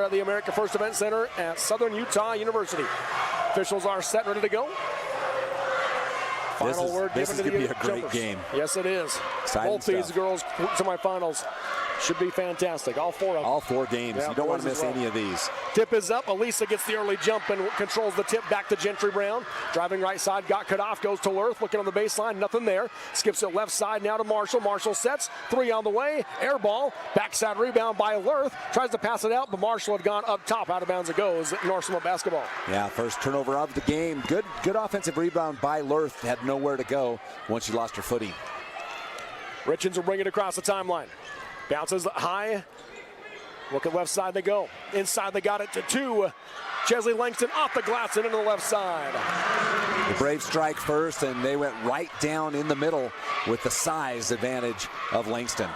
here at the America First Event Center at Southern Utah University. Officials are set, ready to go. Final word given to the This is going to be a great game. Yes, it is. Exciting Both these girls semifinals should be fantastic. All four of them. All 4 games. Yeah, you don't want to miss any of these. Tip is up. Elisa gets the early jump and controls the tip back to Gentry Brown. Driving right side, got cut off, goes to Lurth, looking on the baseline, nothing there. Skips it left side now to Marshall. Marshall sets, 3 on the way, air ball, backside rebound by Lurth. Tries to pass it out, but Marshall had gone up top. Out of bounds it goes. North Summit basketball. Yeah, first turnover of the game. Good offensive rebound by Lurth. Had nowhere to go once she lost her footing. Richens will bring it across the timeline. Bounces high. Look at left side they go. Inside they got it to 2. Chesley Langston off the glass and into the left side. The Braves strike first, and they went right down in the middle with the size advantage of Langston.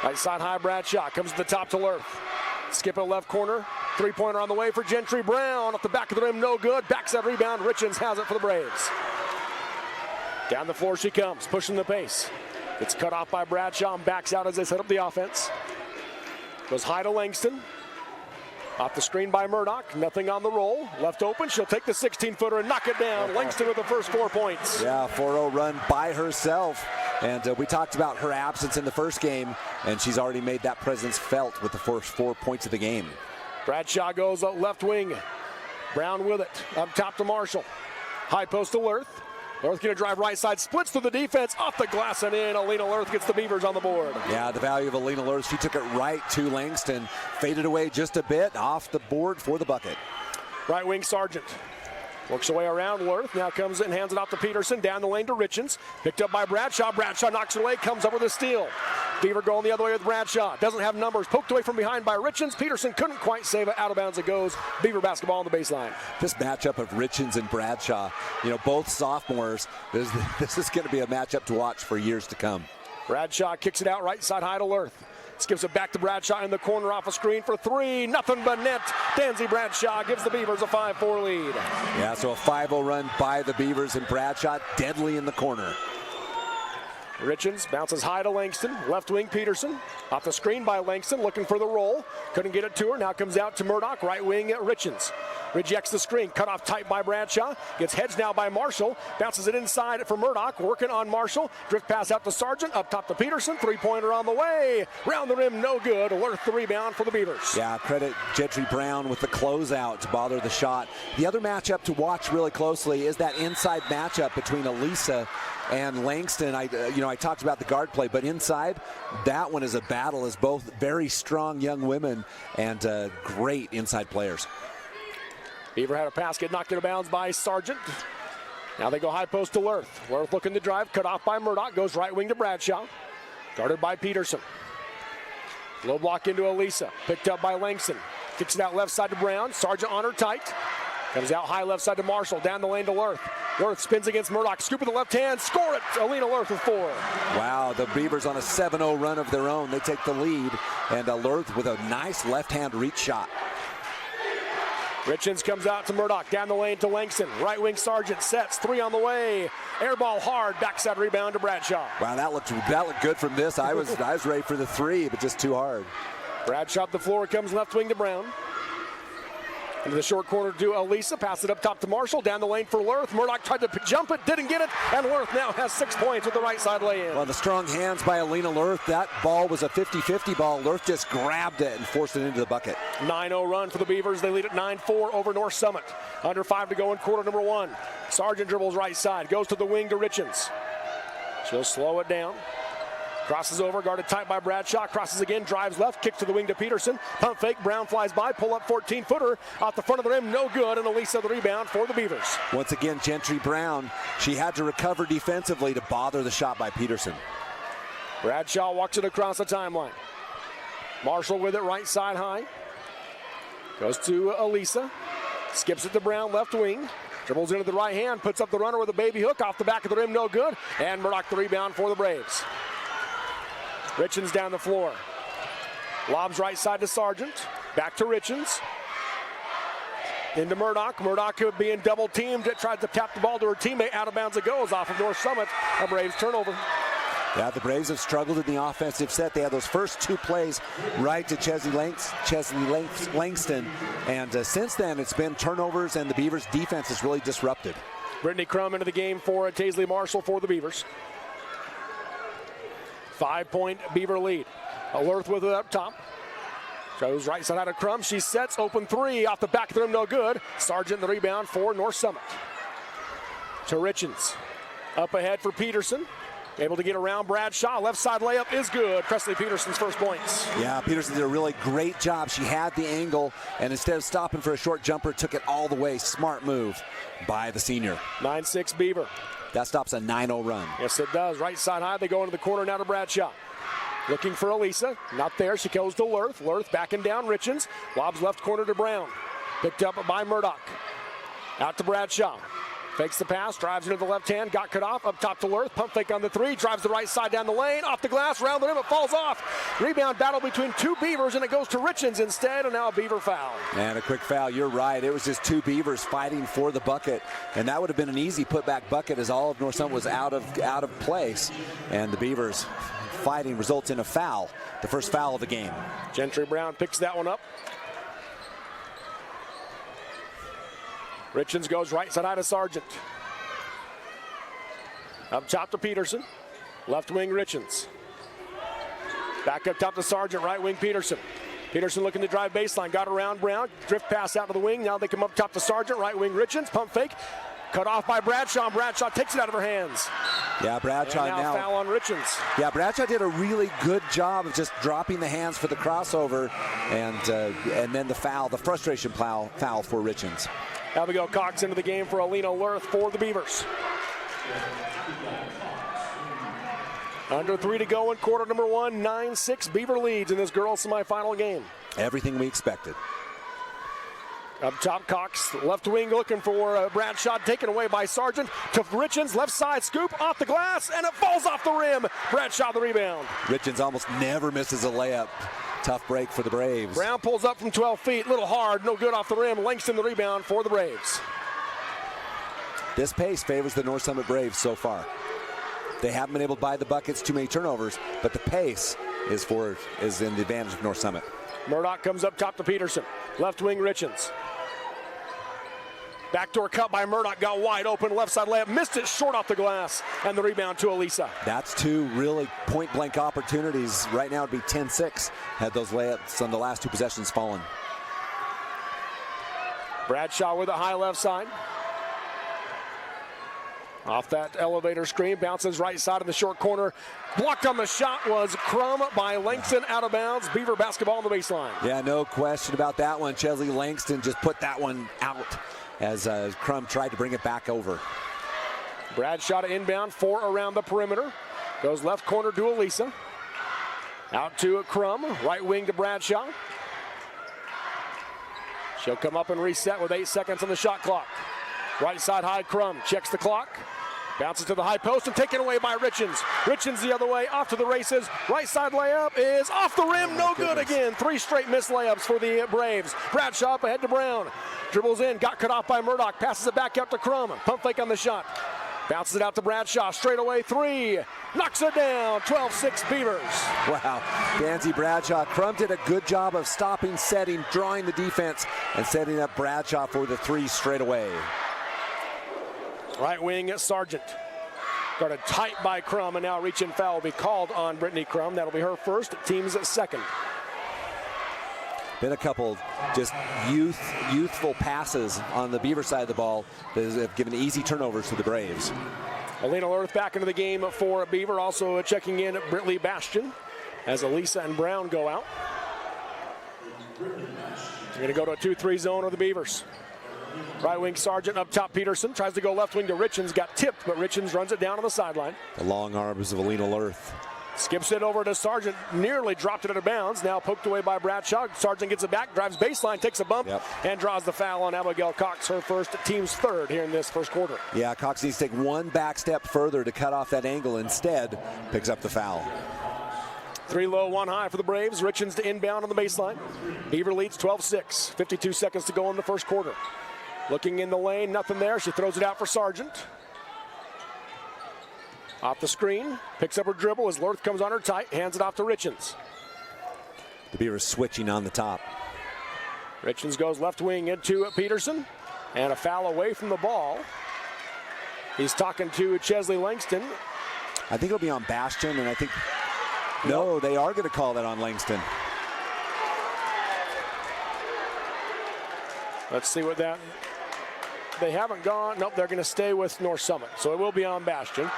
Right side high, Bradshaw comes to the top to Lurth. Skip it left corner. 3-pointer on the way for Gentry Brown. Off the back of the rim, no good. Backside rebound, Richens has it for the Braves. Down the floor she comes, pushing the pace. Gets cut off by Bradshaw and backs out as they set up the offense. Goes high to Langston. Off the screen by Murdoch. Nothing on the roll. Left open. She'll take the 16-footer and knock it down. Langston with the first 4 points. Yeah, 4-0 run by herself. And we talked about her absence in the first game, and she's already made that presence felt with the first 4 points of the game. Bradshaw goes left wing. Brown with it. Up top to Marshall. High post to Lurth. Lurth going to drive right side, splits through the defense, off the glass and in. Alina Lurth gets the Beavers on the board. Yeah, the value of Alina Lurth, she took it right to Langston, faded away just a bit, off the board for the bucket. Right wing Sargent. Works away around Lurth, now comes and hands it off to Peterson, down the lane to Richens. Picked up by Bradshaw, Bradshaw knocks it away, comes up with a steal. Beaver going the other way with Bradshaw, doesn't have numbers, poked away from behind by Richens. Peterson couldn't quite save it, out of bounds it goes. Beaver basketball on the baseline. This matchup of Richens and Bradshaw, you know, both sophomores, this is going to be a matchup to watch for years to come. Bradshaw kicks it out right side high to Lurth. Skips it back to Bradshaw in the corner off a screen for 3. Nothing but net. Danzy Bradshaw gives the Beavers a 5-4 lead. Yeah, so a 5-0 run by the Beavers, and Bradshaw deadly in the corner. Richens bounces high to Langston. Left wing Peterson. Off the screen by Langston, looking for the roll. Couldn't get it to her. Now comes out to Murdoch. Right wing Richens. Rejects the screen. Cut off tight by Bradshaw. Gets hedged now by Marshall. Bounces it inside for Murdoch. Working on Marshall. Drift pass out to Sargent. Up top to Peterson. 3-pointer on the way. Round the rim, no good. Lurth the rebound for the Beavers. Yeah, credit Gentry Brown with the closeout to bother the shot. The other matchup to watch really closely is that inside matchup between Elisa and Langston. I talked about the guard play, but inside, that one is a battle as both very strong young women and great inside players. Beaver had a pass get knocked out of bounds by Sargent. Now they go high post to Lurth. Lurth looking to drive, cut off by Murdoch, goes right wing to Bradshaw. Guarded by Peterson. Low block into Elisa, picked up by Langston. Kicks it out left side to Brown. Sargent on her tight. Comes out high left side to Marshall, down the lane to Lurth. Lurth spins against Murdoch, scoop with the left hand, score it! Alina Lurth with 4. Wow, the Beavers on a 7-0 run of their own. They take the lead, and Lurth with a nice left-hand reach shot. Richens comes out to Murdoch, down the lane to Langston. Right wing Sargent sets, 3 on the way. Air ball hard, backside rebound to Bradshaw. Wow, that looked good from this. I was ready for the 3, but just too hard. Bradshaw up the floor, comes left wing to Brown. Into the short corner to Elisa, pass it up top to Marshall, down the lane for Lurth. Murdoch tried to jump it, didn't get it, and Lurth now has 6 points with the right side lay-in. Well, the strong hands by Alina Lurth. That ball was a 50-50 ball. Lurth just grabbed it and forced it into the bucket. 9-0 run for the Beavers. They lead at 9-4 over North Summit. Under 5 to go in quarter number 1. Sargent dribbles right side, goes to the wing to Richens. She'll slow it down. Crosses over, guarded tight by Bradshaw. Crosses again, drives left, kick to the wing to Peterson. Pump fake, Brown flies by, pull up 14-footer. Off the front of the rim, no good, and Elisa the rebound for the Beavers. Once again, Gentry Brown, she had to recover defensively to bother the shot by Peterson. Bradshaw walks it across the timeline. Marshall with it, right side high. Goes to Elisa. Skips it to Brown, left wing. Dribbles into the right hand, puts up the runner with a baby hook. Off the back of the rim, no good. And Murdoch the rebound for the Braves. Richens down the floor. Lobs right side to Sargent. Back to Richens. Into Murdoch. Murdoch being double teamed. Tried to tap the ball to her teammate. Out of bounds it goes off of North Summit. A Braves turnover. Yeah, the Braves have struggled in the offensive set. They had those first 2 plays right to Chesley Langston. And since then, it's been turnovers, and the Beavers' defense is really disrupted. Brittany Crum into the game for Taisley Marshall for the Beavers. 5-point Beaver lead. Alerth with it up top. Goes right side out of Crum. She sets, open 3 off the back of the rim, no good. Sargent the rebound for North Summit. To Richens. Up ahead for Peterson. Able to get around Bradshaw. Left side layup is good. Presley Peterson's first points. Yeah, Peterson did a really great job. She had the angle, and instead of stopping for a short jumper, took it all the way. Smart move by the senior. 9-6 Beaver. That stops a 9-0 run. Yes, it does. Right side high. They go into the corner now to Bradshaw. Looking for Elisa. Not there. She goes to Lerth. Lerth backing down Richens. Lobs left corner to Brown. Picked up by Murdoch. Out to Bradshaw. Fakes the pass, drives into the left hand, got cut off, up top to Lerth, pump fake on the 3, drives the right side down the lane, off the glass, round the rim, it falls off. Rebound battle between 2 Beavers, and it goes to Richens instead, and now a Beaver foul. And a quick foul, you're right. It was just 2 Beavers fighting for the bucket, and that would have been an easy putback bucket as all of North Summit was out of place. And the Beavers fighting results in a foul, the first foul of the game. Gentry Brown picks that one up. Richens goes right side out of Sargent. Up top to Peterson. Left wing Richens. Back up top to Sargent, right wing Peterson. Peterson looking to drive baseline, got around Brown, drift pass out to the wing. Now they come up top to Sargent, right wing Richens, pump fake. Cut off by Bradshaw, and Bradshaw takes it out of her hands. Yeah, Bradshaw and now foul on Richens. Yeah, Bradshaw did a really good job of just dropping the hands for the crossover, and then the foul, the frustration foul for Richens. Abigail Cox into the game for Alina Lerth for the Beavers. Under 3 to go in quarter number 1, 9-6 Beaver leads in this girls semifinal game. Everything we expected. Up top, Cox, left wing looking for Bradshaw, taken away by Sargent to Richens, left side scoop off the glass, and it falls off the rim. Bradshaw the rebound. Richens almost never misses a layup. Tough break for the Braves. Brown pulls up from 12 feet, little hard, no good off the rim. Langston the rebound for the Braves. This pace favors the North Summit Braves so far. They haven't been able to buy the buckets, too many turnovers, but the pace is in the advantage of North Summit. Murdoch comes up top to Peterson. Left wing Richens. Backdoor cut by Murdoch, got wide open, left side layup, missed it short off the glass, and the rebound to Elisa. That's 2 really point-blank opportunities. Right now it'd be 10-6 had those layups on the last 2 possessions fallen. Bradshaw with a high left side. Off that elevator screen, bounces right side of the short corner. Blocked on the shot was Crum by Langston, out of bounds. Beaver basketball on the baseline. Yeah, no question about that one. Chesley Langston just put that one out as Crum tried to bring it back over. Bradshaw to inbound, 4 around the perimeter. Goes left corner to Elisa. Out to Crum, right wing to Bradshaw. She'll come up and reset with 8 seconds on the shot clock. Right side high, Crum checks the clock. Bounces to the high post and taken away by Richens. Richens the other way, off to the races. Right side layup is off the rim, no good again. 3 straight missed layups for the Braves. Bradshaw up ahead to Brown. Dribbles in, got cut off by Murdoch. Passes it back out to Crum. Pump fake on the shot. Bounces it out to Bradshaw. Straight away 3. Knocks it down. 12-6 Beavers. Wow. Danzy Bradshaw. Crum did a good job of stopping, setting, drawing the defense, and setting up Bradshaw for the 3 straight away. Right wing Sargent. Guarded tight by Crum, and now reaching foul will be called on Brittany Crum. That'll be her first, team's second. Been a couple just youthful passes on the Beaver side of the ball that have given easy turnovers to the Braves. Alina Lerth back into the game for Beaver. Also checking in Brittany Bastion as Elisa and Brown go out. They're going to go to a 2-3 zone of the Beavers. Right wing Sargent, up top Peterson. Tries to go left wing to Richens. Got tipped, but Richens runs it down on the sideline. The long arms of Alina Lerth. Skips it over to Sargent. Nearly dropped it out of bounds. Now poked away by Bradshaw. Sargent gets it back, drives baseline, takes a bump, and draws the foul on Abigail Cox, her first, team's 3rd here in this first quarter. Yeah, Cox needs to take 1 back step further to cut off that angle. Instead, picks up the foul. 3 low, 1 high for the Braves. Richens to inbound on the baseline. Beaver leads 12-6. 52 seconds to go in the first quarter. Looking in the lane, nothing there. She throws it out for Sargent. Off the screen, picks up her dribble as Lurth comes on her tight, hands it off to Richens. The Beavers switching on the top. Richens goes left wing into Peterson, and a foul away from the ball. He's talking to Chesley Langston. I think it'll be on Bastion, and I think, no, they are going to call that on Langston. Let's see what that, they haven't gone, nope, they're going to stay with North Summit, so it will be on Bastion.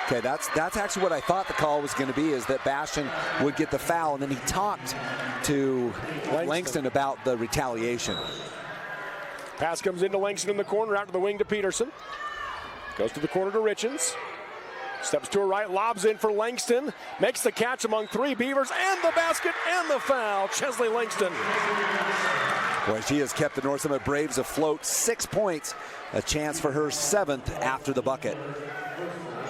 Okay, that's actually what I thought the call was going to be, is that Bastion would get the foul, and then he talked to Langston about the retaliation. Pass comes into Langston in the corner, out to the wing to Peterson. Goes to the corner to Richens. Steps to her right, lobs in for Langston. Makes the catch among three Beavers, and the basket, and the foul. Chesley Langston. Boy, she has kept the North Summit Braves afloat. 6 points, a chance for her 7th after the bucket.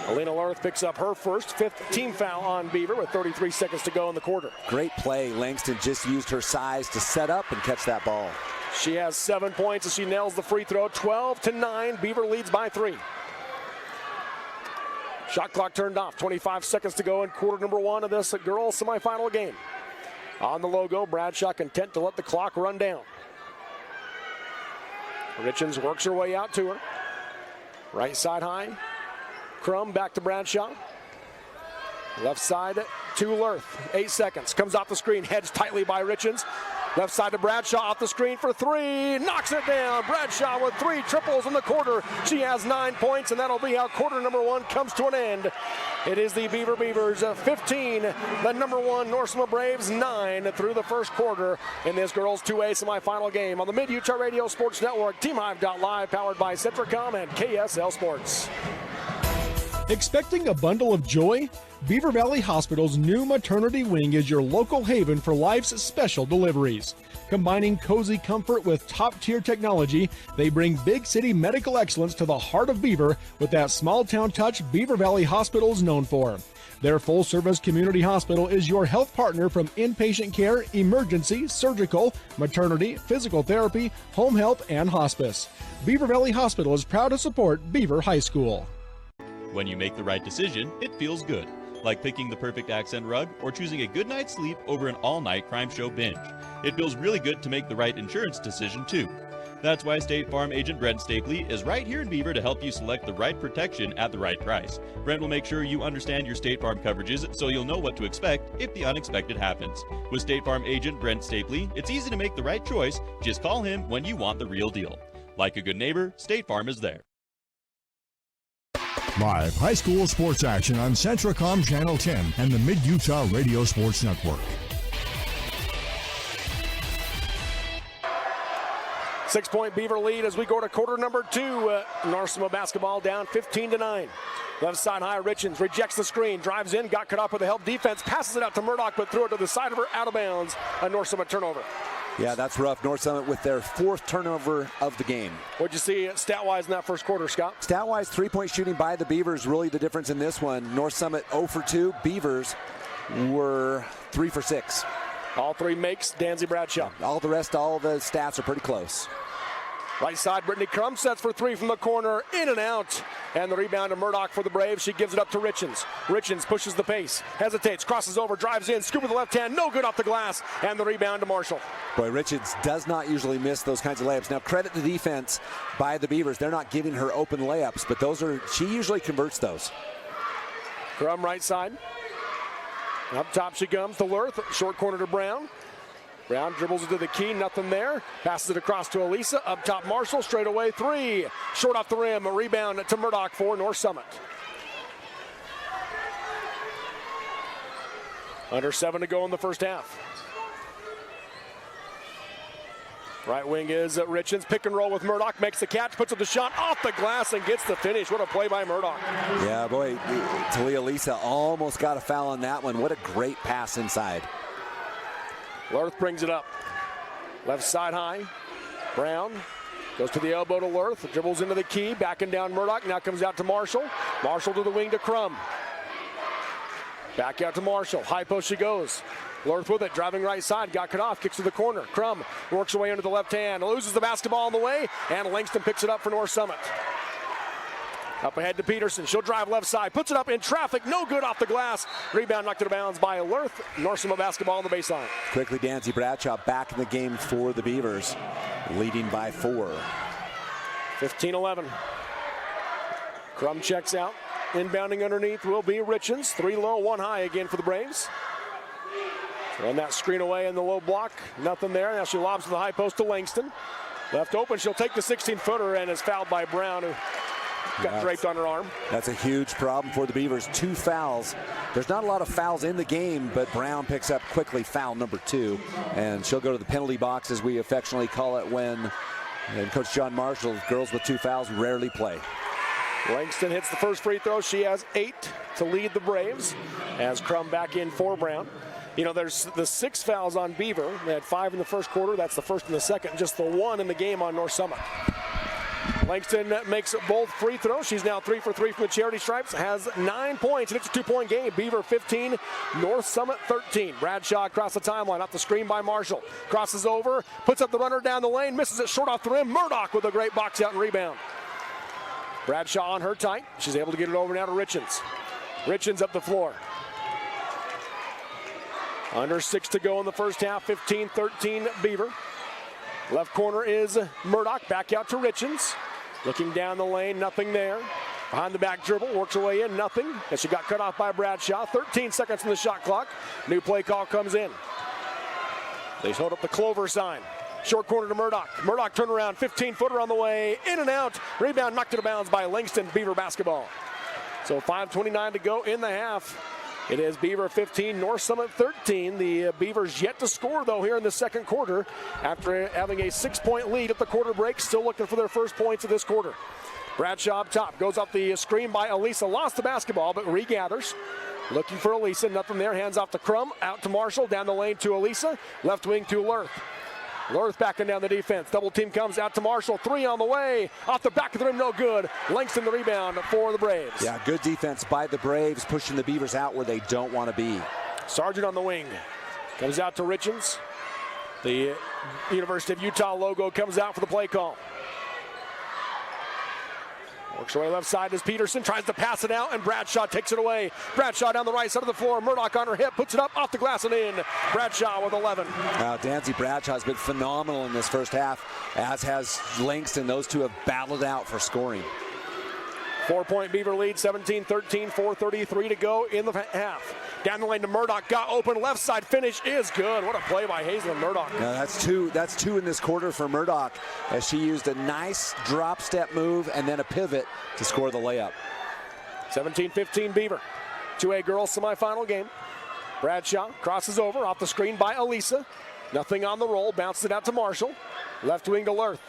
Alina Lurth picks up her first, 5th team foul on Beaver with 33 seconds to go in the quarter. Great play. Langston just used her size to set up and catch that ball. She has 7 points as she nails the free throw. 12-9. Beaver leads by 3. Shot clock turned off. 25 seconds to go in quarter number 1 of this girls semifinal game. On the logo, Bradshaw content to let the clock run down. Richens works her way out to her. Right side high. Crum back to Bradshaw. Left side to Lurth. 8 seconds. Comes off the screen. Hedged tightly by Richens. Left side to Bradshaw off the screen for 3. Knocks it down. Bradshaw with 3 triples in the quarter. She has 9 points, and that'll be how quarter number 1 comes to an end. It is the Beavers 15, the number 1 North Summit Braves 9 through the first quarter in this girls 2A semifinal game on the Mid-Utah Radio Sports Network, TeamHive.live, powered by Centricom and KSL Sports. Expecting a bundle of joy? Beaver Valley Hospital's new maternity wing is your local haven for life's special deliveries. Combining cozy comfort with top-tier technology, they bring big city medical excellence to the heart of Beaver with that small-town touch Beaver Valley Hospital is known for. Their full-service community hospital is your health partner from inpatient care, emergency, surgical, maternity, physical therapy, home health, and hospice. Beaver Valley Hospital is proud to support Beaver High School. When you make the right decision, it feels good. Like picking the perfect accent rug or choosing a good night's sleep over an all-night crime show binge. It feels really good to make the right insurance decision, too. That's why State Farm agent Brent Stapley is right here in Beaver to help you select the right protection at the right price. Brent will make sure you understand your State Farm coverages so you'll know what to expect if the unexpected happens. With State Farm agent Brent Stapley, it's easy to make the right choice. Just call him when you want the real deal. Like a good neighbor, State Farm is there. Live high school sports action on Centricom Channel 10 and the Mid-Utah Radio Sports Network. 6-point Beaver lead as we go to quarter number 2. North Summit basketball down 15-9. Left side high, Richens rejects the screen, drives in, got cut off with the help defense, passes it out to Murdoch, but threw it to the side of her, out of bounds. A North Summit turnover. Yeah, that's rough. North Summit with their 4th turnover of the game. What'd you see stat-wise in that first quarter, Scott? Stat-wise, 3-point shooting by the Beavers really the difference in this one. North Summit 0 for 2. Beavers were 3 for 6. All 3 makes Danzy Bradshaw. All the rest, all the stats are pretty close. Right side, Brittany Crum sets for 3 from the corner, in and out. And the rebound to Murdoch for the Braves. She gives it up to Richens. Richens pushes the pace, hesitates, crosses over, drives in, scoop with the left hand, no good off the glass. And the rebound to Marshall. Boy, Richens does not usually miss those kinds of layups. Now, credit the defense by the Beavers. They're not giving her open layups, but those are, she usually converts those. Crum right side. Up top she comes to Lurth, short corner to Brown. Brown dribbles it to the key, nothing there. Passes it across to Elisa. Up top, Marshall, straight away, 3. Short off the rim, a rebound to Murdoch for North Summit. Under 7 to go in the first half. Right wing is Richens, pick and roll with Murdoch, makes the catch, puts up the shot off the glass and gets the finish. What a play by Murdoch. Yeah, boy, Talia Lisa almost got a foul on that one. What a great pass inside. Lurth brings it up. Left side high. Brown goes to the elbow to Lurth. Dribbles into the key. Backing down Murdoch. Now comes out to Marshall. Marshall to the wing to Crum. Back out to Marshall. High post she goes. Lurth with it. Driving right side. Got cut off. Kicks to the corner. Crum works her way into the left hand. Loses the basketball on the way. And Langston picks it up for North Summit. Up ahead to Peterson. She'll drive left side. Puts it up in traffic. No good off the glass. Rebound knocked out of bounds by Lurth. North Summit basketball on the baseline. Quickly, Dancy Bradshaw back in the game for the Beavers, leading by 4. 15-11. Crum checks out. Inbounding underneath will be Richens. 3 low, 1 high again for the Braves. Run that screen away in the low block. Nothing there. Now she lobs to the high post to Langston. Left open. She'll take the 16-footer and is fouled by Brown, who got draped on her arm. That's a huge problem for the Beavers. 2 fouls. There's not a lot of fouls in the game, but Brown picks up quickly foul number 2. And she'll go to the penalty box, as we affectionately call it, when Coach John Marshall, girls with 2 fouls rarely play. Langston hits the first free throw. She has 8 to lead the Braves as Crum back in for Brown. You know, there's the 6 fouls on Beaver. They had 5 in the first quarter. That's the first and the second. Just the 1 in the game on North Summit. Langston makes both free throws. She's now 3 for 3 from the charity stripes. Has 9 points, and it's a 2-point game. Beaver 15, North Summit 13. Bradshaw across the timeline, off the screen by Marshall. Crosses over, puts up the runner down the lane, misses it short off the rim. Murdoch with a great box out and rebound. Bradshaw on her tight. She's able to get it over now to Richens. Richens up the floor. Under 6 to go in the first half, 15-13 Beaver. Left corner is Murdoch, back out to Richens. Looking down the lane, nothing there. Behind the back dribble, works her way in, nothing. And she got cut off by Bradshaw. 13 seconds on the shot clock. New play call comes in. They hold up the Clover sign. Short corner to Murdoch. Murdoch turnaround, 15-footer on the way, in and out. Rebound knocked out of bounds by Langston. Beaver basketball. So 5:29 to go in the half. It is Beaver 15, North Summit 13. The Beavers yet to score, though, here in the second quarter after having a 6-point lead at the quarter break. Still looking for their first points of this quarter. Bradshaw up top. Goes up the screen by Elisa. Lost the basketball, but regathers. Looking for Elisa. Nothing there. Hands off to Crum. Out to Marshall. Down the lane to Elisa. Left wing to Lurth. Lurth backing down the defense. Double team comes out to Marshall. 3 on the way. Off the back of the rim, no good. Langston the rebound for the Braves. Yeah, good defense by the Braves, pushing the Beavers out where they don't want to be. Sargent on the wing. Comes out to Richens. The University of Utah logo comes out for the play call. Works her way left side as Peterson tries to pass it out, and Bradshaw takes it away. Bradshaw down the right side of the floor. Murdoch on her hip, puts it up off the glass and in. Bradshaw with 11. Dancy Bradshaw has been phenomenal in this first half, as has Langston. Those two have battled out for scoring. 4-point Beaver lead, 17-13, 4:33 to go in the half. Down the lane to Murdoch, got open, left side finish is good. What a play by Hazelin Murdoch. Now that's two in this quarter for Murdoch, as she used a nice drop step move and then a pivot to score the layup. 17-15 Beaver. 2A girls semifinal game. Bradshaw crosses over off the screen by Elisa. Nothing on the roll, bounces it out to Marshall. Left wing to Lurth.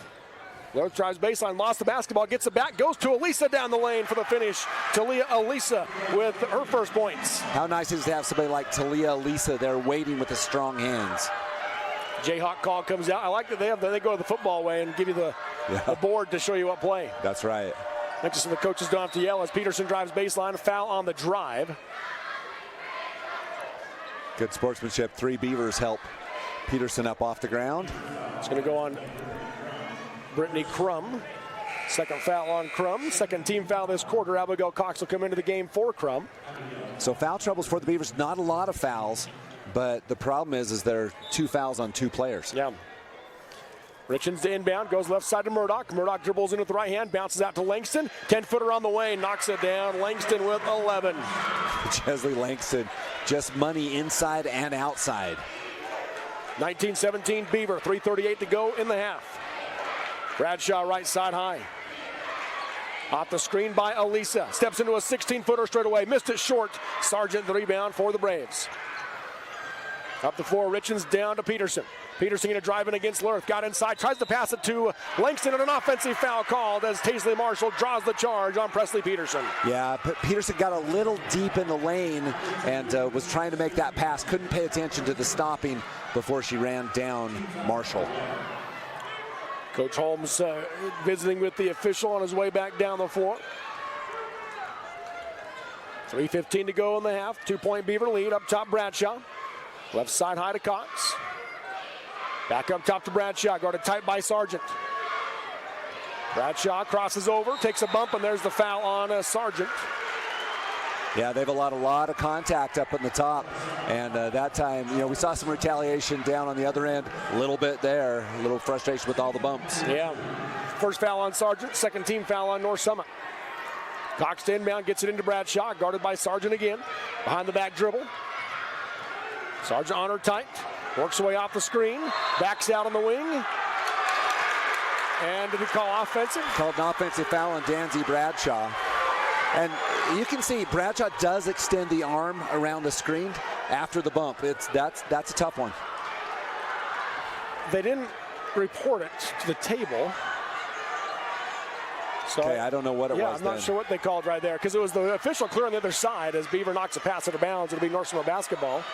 Lurth drives baseline, lost the basketball, gets it back, goes to Elisa down the lane for the finish. Talia Elisa with her first points. How nice is it to have somebody like Talia Elisa there waiting with the strong hands. Jayhawk call comes out. I like that they go the football way and give you the board to show you what play. That's right. Next to the coaches don't have to yell as Peterson drives baseline, a foul on the drive. Good sportsmanship. 3 Beavers help Peterson up off the ground. It's going to go on Brittany Crum. Second foul on Crum. Second team foul this quarter. Abigail Cox will come into the game for Crum. So foul troubles for the Beavers. Not a lot of fouls, but the problem is there are 2 fouls on 2 players. Yeah. Richens to inbound, goes left side to Murdoch. Murdoch dribbles in with the right hand, bounces out to Langston. 10-footer on the way, knocks it down. Langston with 11. Chesley Langston, just money inside and outside. 19-17 Beaver, 3:38 to go in the half. Bradshaw right side high. Off the screen by Elisa. Steps into a 16-footer straight away. Missed it short. Sargent the rebound for the Braves. Up the floor, Richens down to Peterson. Peterson going to drive in against Lurth. Got inside, tries to pass it to Langston, and an offensive foul called as Taisley Marshall draws the charge on Presley Peterson. Yeah, but Peterson got a little deep in the lane and was trying to make that pass. Couldn't pay attention to the stopping before she ran down Marshall. Coach Holmes visiting with the official on his way back down the floor. 3:15 to go in the half. 2-point Beaver lead. Up top, Bradshaw. Left side high to Cox. Back up top to Bradshaw. Guarded tight by Sargent. Bradshaw crosses over, takes a bump, and there's the foul on Sargent. Yeah, they have a lot of contact up in the top, and that time, we saw some retaliation down on the other end, a little bit there, a little frustration with all the bumps. Yeah, first foul on Sargent, second team foul on North Summit. Cox to inbound, gets it into Bradshaw, guarded by Sargent again, behind the back dribble. Sargent on her tight, works away off the screen, backs out on the wing. And did he call offensive? Called an offensive foul on Danzy Bradshaw. And you can see Bradshaw does extend the arm around the screen after the bump. That's a tough one. They didn't report it to the table. So, okay, I don't know what it was. Yeah, I'm not sure what they called right there, because it was the official clear on the other side as Beaver knocks a pass out of bounds. It'll be North Summit basketball.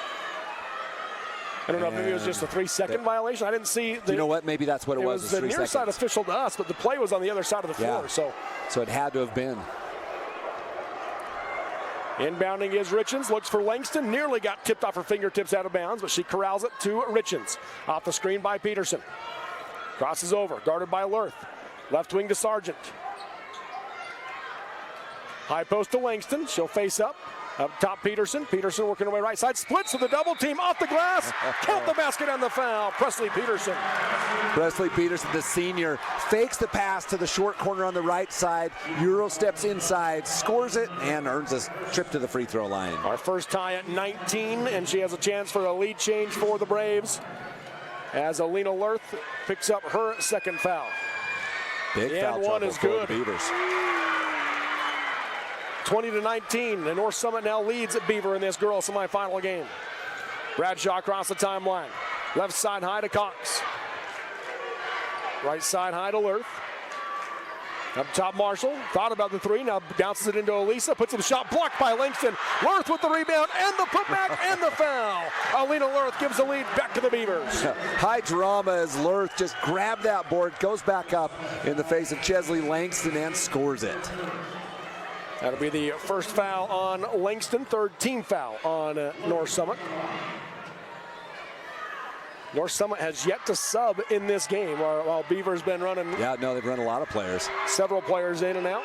I don't know if maybe it was just a 3-second violation. I didn't see. You know what? Maybe that's what it was. It was the near side official to us, but the play was on the other side of the floor. Yeah. So it had to have been. Inbounding is Richens, looks for Langston, nearly got tipped off her fingertips out of bounds, but she corrals it to Richens. Off the screen by Peterson. Crosses over, guarded by Lurth. Left wing to Sargent. High post to Langston, she'll face up. Up top Peterson, Peterson working away right side, splits with the double team off the glass. Count the basket on the foul, Presley Peterson. Presley Peterson, the senior, fakes the pass to the short corner on the right side. Euro steps inside, scores it, and earns a trip to the free throw line. Our first tie at 19, and she has a chance for a lead change for the Braves as Alina Lurth picks up her second foul. Big foul trouble is for good. the Beavers. 20-19, and North Summit now leads at Beaver in this girls semifinal game. Bradshaw across the timeline. Left side high to Cox. Right side high to Lurth. Up top Marshall, thought about the three, now bounces it into Elisa, puts up the shot, blocked by Langston. Lurth with the rebound and the putback and the foul. Alina Lurth gives the lead back to the Beavers. High drama as Lurth just grabbed that board, goes back up in the face of Chesley Langston and scores it. That'll be the first foul on Langston, third team foul on North Summit. North Summit has yet to sub in this game while Beaver's been running. Yeah, no, they've run a lot of players. Several players in and out.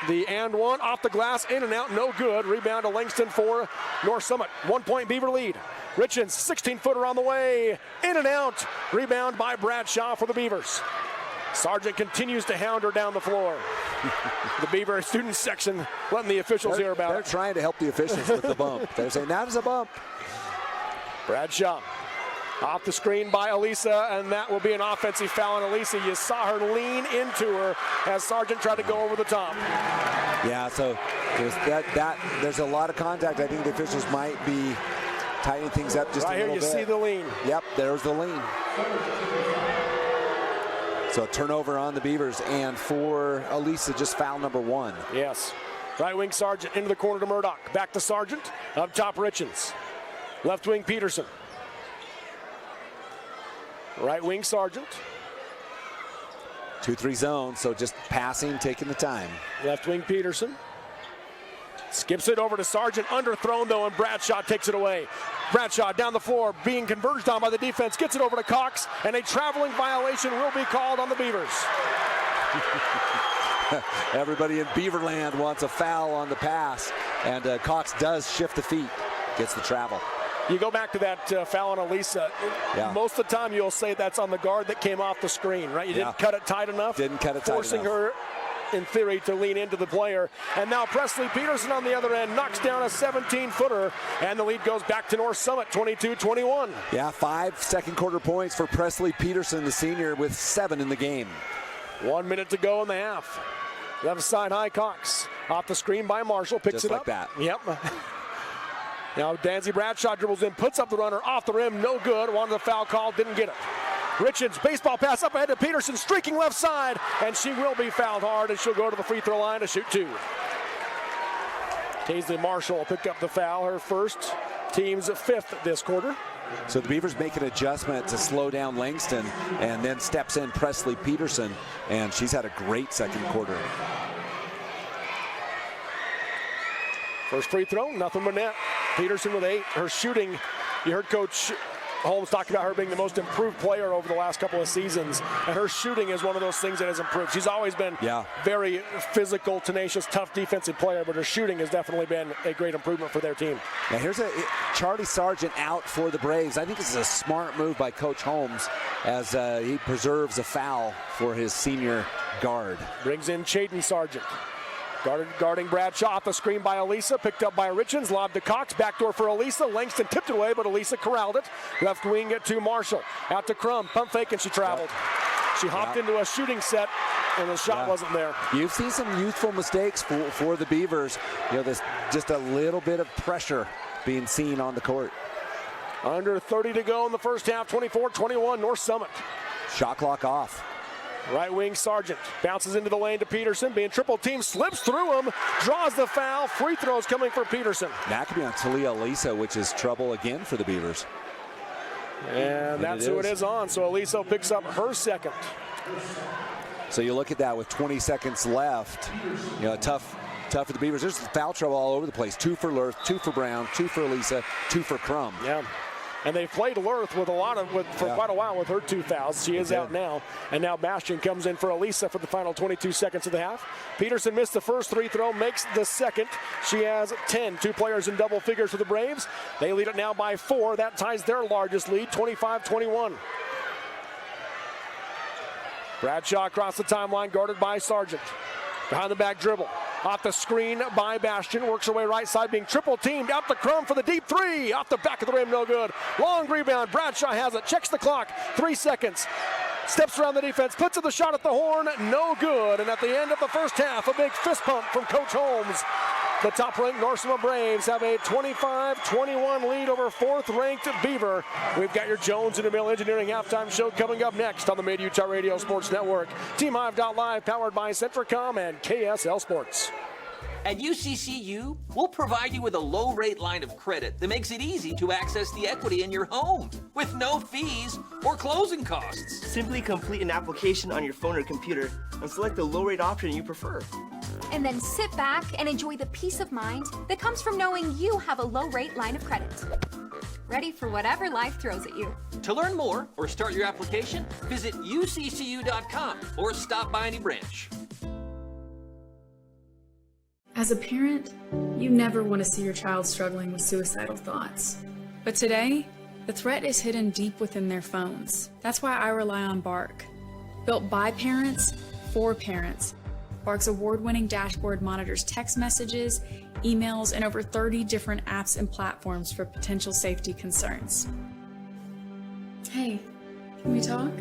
The and one off the glass, in and out, no good. Rebound to Langston for North Summit. 1 point Beaver lead. Richens, 16-footer on the way, in and out. Rebound by Bradshaw for the Beavers. Sargent continues to hound her down the floor. The Beaver student section letting the officials hear about it. They're trying to help the officials with the bump. They're saying that is a bump. Bradshaw off the screen by Elisa, and that will be an offensive foul on Elisa. You saw her lean into her as Sargent tried to go over the top. Yeah, so there's a lot of contact. I think the officials might be tightening things up just a little bit. Right here you see the lean. Yep, there's the lean. So a turnover on the Beavers, and for Elisa, just foul number one. Yes. Right wing Sargent into the corner to Murdoch. Back to Sargent. Up top Richens. Left wing Peterson. Right wing Sargent. 2-3 zone, so just passing, taking the time. Left wing Peterson. Skips it over to Sargent, underthrown though, and Bradshaw takes it away. Bradshaw down the floor, being converged on by the defense, gets it over to Cox, and a traveling violation will be called on the Beavers. Everybody in Beaverland wants a foul on the pass, and Cox does shift the feet, gets the travel. You go back to that foul on Elisa. Yeah. Most of the time you'll say that's on the guard that came off the screen, right? You didn't cut it tight enough. Didn't cut it tight enough. Forcing her, in theory, to lean into the player. And now Presley Peterson on the other end knocks down a 17-footer, and the lead goes back to North Summit, 22-21. Yeah, 5 second quarter points for Presley Peterson, the senior, with 7 in the game. 1 minute to go in the half. Left side high Cox. Off the screen by Marshall, picks Just it like up. that. Yep. Now Danzy Bradshaw dribbles in, puts up the runner, off the rim, no good. Wanted the foul call, didn't get it. Richens, baseball pass up ahead to Peterson, streaking left side, and she will be fouled hard, and she'll go to the free throw line to shoot 2. Taisley Marshall will pick up the foul, her first, team's 5th this quarter. So the Beavers make an adjustment to slow down Langston, and then steps in Presley Peterson, and she's had a great second quarter. First free throw, nothing but net. Peterson with 8. Her shooting, you heard Coach Holmes talked about her being the most improved player over the last couple of seasons, and her shooting is one of those things that has improved. She's always been very physical, tenacious, tough defensive player, but her shooting has definitely been a great improvement for their team. Now here's Charlie Sargent out for the Braves. I think this is a smart move by Coach Holmes as he preserves a foul for his senior guard. Brings in Chayton Sargent. Guarding Bradshaw off the screen by Elisa, picked up by Richens, lobbed to Cox, backdoor for Elisa, Langston tipped it away, but Elisa corralled it. Left wing to Marshall, out to Crum, pump fake, and she traveled. She hopped into a shooting set, and the shot wasn't there. You've seen some youthful mistakes for the Beavers. You know, there's just a little bit of pressure being seen on the court. Under 30 to go in the first half, 24-21, North Summit. Shot clock off. Right wing Sargent bounces into the lane to Peterson, being triple team, slips through him, draws the foul. Free throws coming for Peterson. That could be on Talia Elisa, which is trouble again for the Beavers. And that's who it is on. So Elisa picks up her second. So you look at that with 20 seconds left. You know, tough for the Beavers. There's foul trouble all over the place. 2 for Lurth, 2 for Brown, 2 for Elisa, 2 for Crum. Yeah. And they played Lurth for quite a while with her 2 fouls. She is out now. And now Bastian comes in for Elisa for the final 22 seconds of the half. Peterson missed the first free throw, makes the second. She has 10. 2 players in double figures for the Braves. They lead it now by 4. That ties their largest lead, 25-21. Bradshaw across the timeline, guarded by Sargent. Behind the back dribble. Off the screen by Bastian, works her way right side, being triple teamed. Out the Crum for the deep 3. Off the back of the rim, no good. Long rebound, Bradshaw has it, checks the clock, 3 seconds. Steps around the defense, puts the shot at the horn, no good. And at the end of the first half, a big fist pump from Coach Holmes. The top-ranked North Summit Braves have a 25-21 lead over 4th-ranked Beaver. We've got your Jones and DeMille Engineering halftime show coming up next on the Mid-Utah Radio Sports Network. TeamHive.live, powered by Centricom and KSL Sports. At UCCU, we'll provide you with a low-rate line of credit that makes it easy to access the equity in your home with no fees or closing costs. Simply complete an application on your phone or computer and select the low-rate option you prefer. And then sit back and enjoy the peace of mind that comes from knowing you have a low-rate line of credit. Ready for whatever life throws at you. To learn more or start your application, visit uccu.com or stop by any branch. As a parent, you never want to see your child struggling with suicidal thoughts. But today, the threat is hidden deep within their phones. That's why I rely on Bark. Built by parents, for parents, Bark's award-winning dashboard monitors text messages, emails, and over 30 different apps and platforms for potential safety concerns. Hey, can we talk?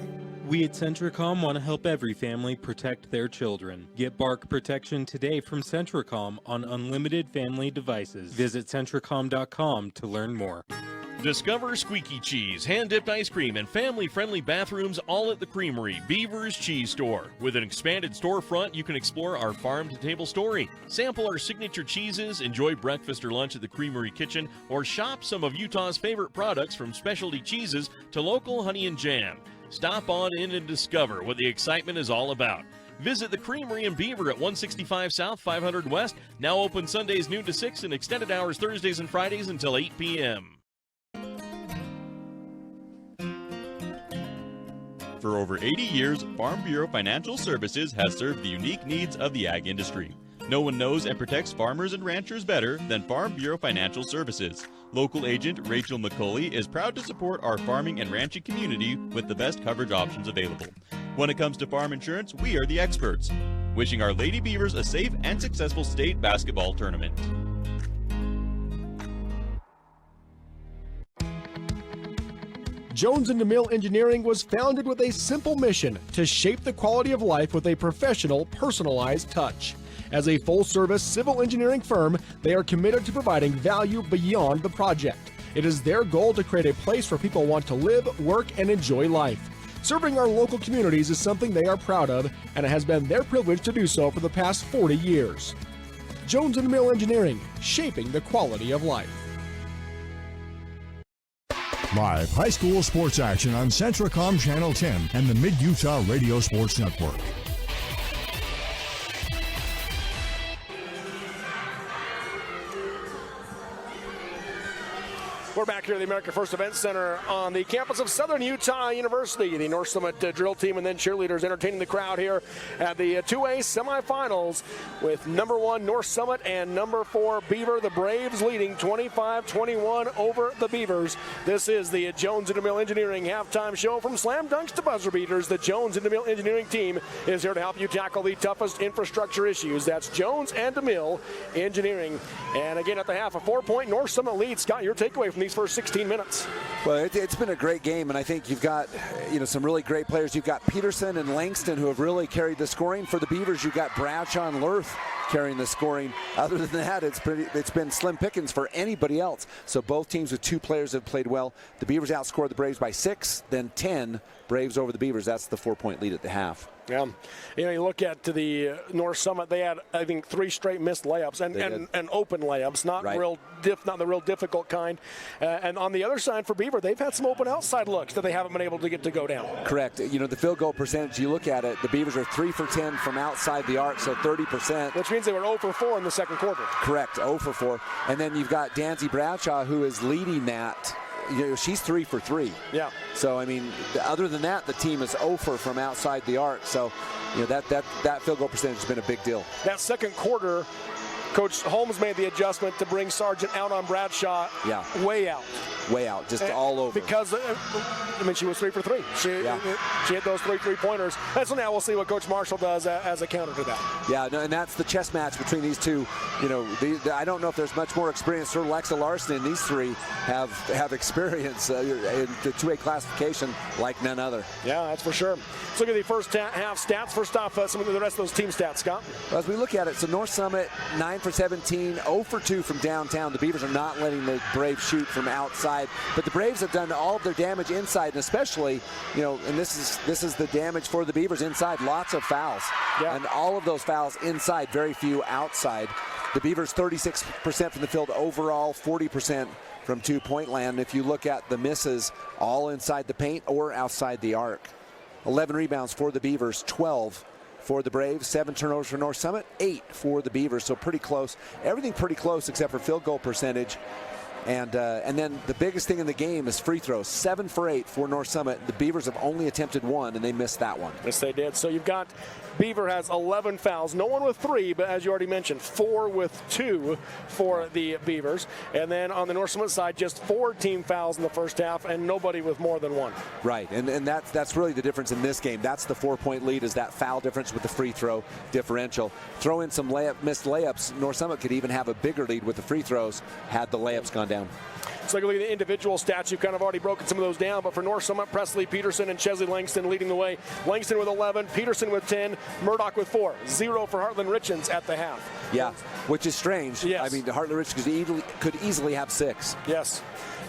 We at Centricom want to help every family protect their children. Get Bark protection today from Centricom on unlimited family devices. Visit Centricom.com to learn more. Discover squeaky cheese, hand-dipped ice cream, and family-friendly bathrooms all at the Creamery, Beavers Cheese Store. With an expanded storefront, you can explore our farm-to-table story, sample our signature cheeses, enjoy breakfast or lunch at the Creamery kitchen, or shop some of Utah's favorite products from specialty cheeses to local honey and jam. Stop on in and discover what the excitement is all about. Visit the Creamery in Beaver at 165 South, 500 West. Now open Sundays noon to 6 and extended hours Thursdays and Fridays until 8 p.m. For over 80 years, Farm Bureau Financial Services has served the unique needs of the ag industry. No one knows and protects farmers and ranchers better than Farm Bureau Financial Services. Local agent Rachel McCulley is proud to support our farming and ranching community with the best coverage options available. When it comes to farm insurance, we are the experts. Wishing our Lady Beavers a safe and successful state basketball tournament. Jones and DeMille Engineering was founded with a simple mission to shape the quality of life with a professional, personalized touch. As a full-service civil engineering firm, they are committed to providing value beyond the project. It is their goal to create a place where people want to live, work, and enjoy life. Serving our local communities is something they are proud of, and it has been their privilege to do so for the past 40 years. Jones and DeMille Engineering, shaping the quality of life. Live high school sports action on Centricom Channel 10 and the Mid-Utah Radio Sports Network. We're back back here at the America First Event Center on the campus of Southern Utah University. The North Summit drill team and then cheerleaders entertaining the crowd here at the 2A semifinals with number 1 North Summit and number 4 Beaver. The Braves leading 25-21 over the Beavers. This is the Jones and DeMille Engineering halftime show. From slam dunks to buzzer beaters, the Jones and DeMille Engineering team is here to help you tackle the toughest infrastructure issues. That's Jones and DeMille Engineering. And again, at the half, a 4-point North Summit lead. Scott, your takeaway from these first 16 minutes? Well, it's been a great game, and I think you've got some really great players. You've got Peterson and Langston who have really carried the scoring. For the Beavers, you've got Bradshaw and Lurth carrying the scoring. Other than that, it's been slim pickings for anybody else. So both teams with 2 players have played well. The Beavers outscored the Braves by 6, then 10. Braves over the Beavers. That's the 4-point lead at the half. Yeah, you look at the North Summit. They had, I think, 3 straight missed layups and open layups, not the real difficult kind. And on the other side for Beaver, they've had some open outside looks that they haven't been able to get to go down. Correct. The field goal percentage. You look at it. The Beavers are 3 for 10 from outside the arc, so 30%. Which means they were 0 for 4 in the second quarter. Correct. 0 for 4. And then you've got Danzy Bradshaw, who is leading that. She's 3 for 3. Yeah. So, other than that, the team is 0 for from outside the arc. So, that field goal percentage has been a big deal. That second quarter, Coach Holmes made the adjustment to bring Sargent out on Bradshaw. Yeah. Way out. Way out, just all over. Because, she was 3 for 3. She hit those 3 3-pointers. And so now we'll see what Coach Marshall does as a counter to that. Yeah, no, and that's the chess match between these two. I don't know if there's much more experience. Sir Lexa Larson and these 3 have experience in the 2A classification like none other. Yeah, that's for sure. Let's look at the first half stats. First off, some of the rest of those team stats, Scott. Well, as we look at it, so North Summit, 9 for 17, 0 for 2 from downtown. The Beavers are not letting the Braves shoot from outside. But the Braves have done all of their damage inside, and especially, and this is the damage for the Beavers inside. Lots of fouls, and all of those fouls inside, very few outside. The Beavers 36% from the field overall, 40% from 2-point land. If you look at the misses, all inside the paint or outside the arc. 11 rebounds for the Beavers, 12 for the Braves, 7 turnovers for North Summit, 8 for the Beavers. So pretty close. Everything pretty close except for field goal percentage. And then the biggest thing in the game is free throws. 7 for 8 for North Summit. The Beavers have only attempted 1, and they missed that one. Yes, they did. So you've got Beaver has 11 fouls. No one with 3, but as you already mentioned, 4 with 2 for the Beavers. And then on the North Summit side, just 4 team fouls in the first half, and nobody with more than 1. Right, and that's really the difference in this game. That's the 4-point lead, is that foul difference with the free throw differential. Throw in some missed layups. North Summit could even have a bigger lead with the free throws had the layups gone down. So look at the individual stats. You've kind of already broken some of those down, but for North Summit, Presley Peterson and Chesley Langston leading the way. Langston with 11, Peterson with 10, Murdoch with 4. 0 for Heartland Richens at the half. Yeah, which is strange. Yes. Heartland Richens could easily have 6. Yes.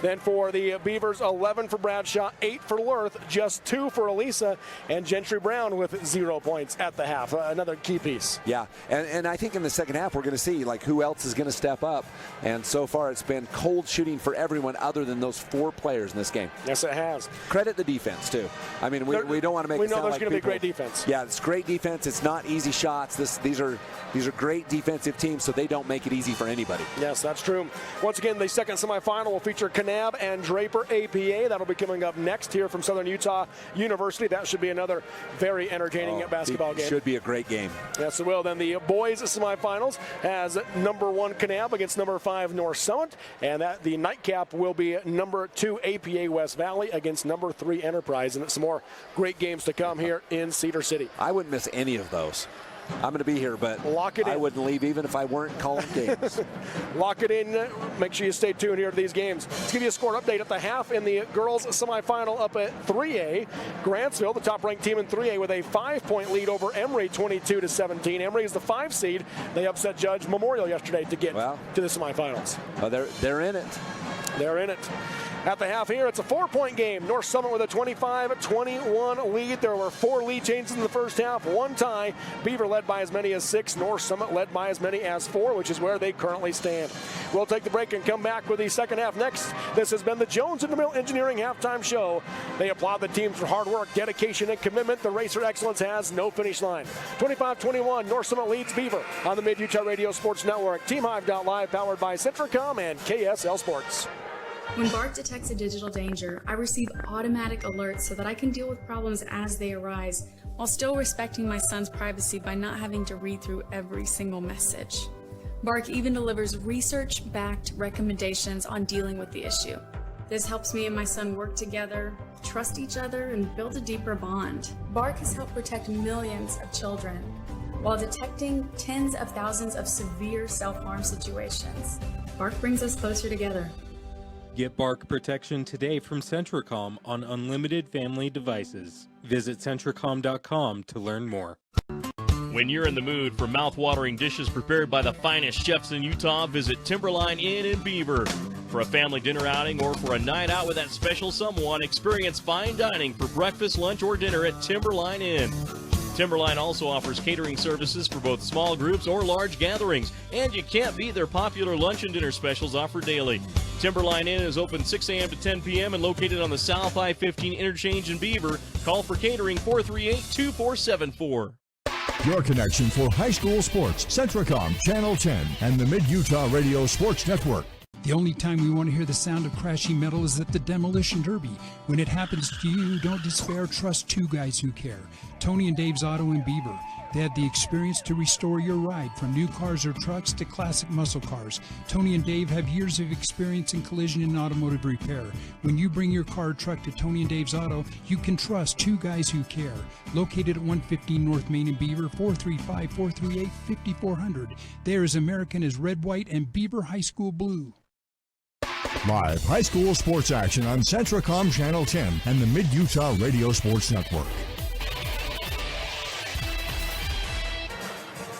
Then for the Beavers, 11 for Bradshaw, 8 for Lurth, just 2 for Elisa, and Gentry Brown with 0 points at the half. Another key piece. Yeah, and I think in the second half we're going to see who else is going to step up. And so far it's been cold shooting for everyone other than those 4 players in this game. Yes, it has. Credit the defense too. We don't want to make we it know sound there's like going to be great defense. Yeah, it's great defense. It's not easy shots. These are great defensive teams, so they don't make it easy for anybody. Yes, that's true. Once again, the second semifinal will feature Kanab and Draper APA. That'll be coming up next here from Southern Utah University. That should be another very entertaining basketball game. Should be a great game. Yes, it will. Then the boys semifinals has number 1 Kanab against number 5 North Summit, and the nightcap will be number 2 APA West Valley against number 3 Enterprise, and some more great games to come here in Cedar City. I wouldn't miss any of those. I'm going to be here, but I wouldn't leave even if I weren't calling games. Lock it in. Make sure you stay tuned here to these games. Let's give you a score update at the half in the girls semifinal up at 3A. Grantsville, the top-ranked team in 3A, with a 5-point lead over Emory, 22-17. Emory is the 5 seed. They upset Judge Memorial yesterday to get to the semifinals. They're in it. They're in it. At the half here, it's a 4-point game. North Summit with a 25-21 lead. There were 4 lead changes in the first half, 1 tie. Beaver led by as many as 6. North Summit led by as many as 4, which is where they currently stand. We'll take the break and come back with the second half next. This has been the Jones and DeMille Engineering Halftime Show. They applaud the teams for hard work, dedication, and commitment. The Racer Excellence has no finish line. 25-21, North Summit leads Beaver on the Mid-Utah Radio Sports Network. TeamHive.live, powered by Centricom and KSL Sports. When Bark detects a digital danger, I receive automatic alerts so that I can deal with problems as they arise, while still respecting my son's privacy by not having to read through every single message. Bark even delivers research-backed recommendations on dealing with the issue. This helps me and my son work together, trust each other, and build a deeper bond. Bark has helped protect millions of children while detecting tens of thousands of severe self-harm situations. Bark brings us closer together. Get Bark protection today from Centricom on unlimited family devices. Visit Centricom.com to learn more. When you're in the mood for mouth-watering dishes prepared by the finest chefs in Utah, visit Timberline Inn in Beaver. For a family dinner outing or for a night out with that special someone, experience fine dining for breakfast, lunch, or dinner at Timberline Inn. Timberline also offers catering services for both small groups or large gatherings, and you can't beat their popular lunch and dinner specials offered daily. Timberline Inn is open 6 a.m. to 10 p.m. and located on the South I-15 interchange in Beaver. Call for catering 438-2474. Your connection for high school sports, Centricom Channel 10 and the Mid-Utah Radio Sports Network. The only time we want to hear the sound of crashing metal is at the Demolition Derby. When it happens to you, don't despair. Trust two guys who care. Tony and Dave's Auto in Beaver. They have the experience to restore your ride, from new cars or trucks to classic muscle cars. Tony and Dave have years of experience in collision and automotive repair. When you bring your car or truck to Tony and Dave's Auto, you can trust two guys who care. Located at 115 North Main in Beaver, 435-438-5400. They're as American as red, white, and Beaver High School blue. Live high school sports action on Centricom Channel 10 and the Mid-Utah Radio Sports Network.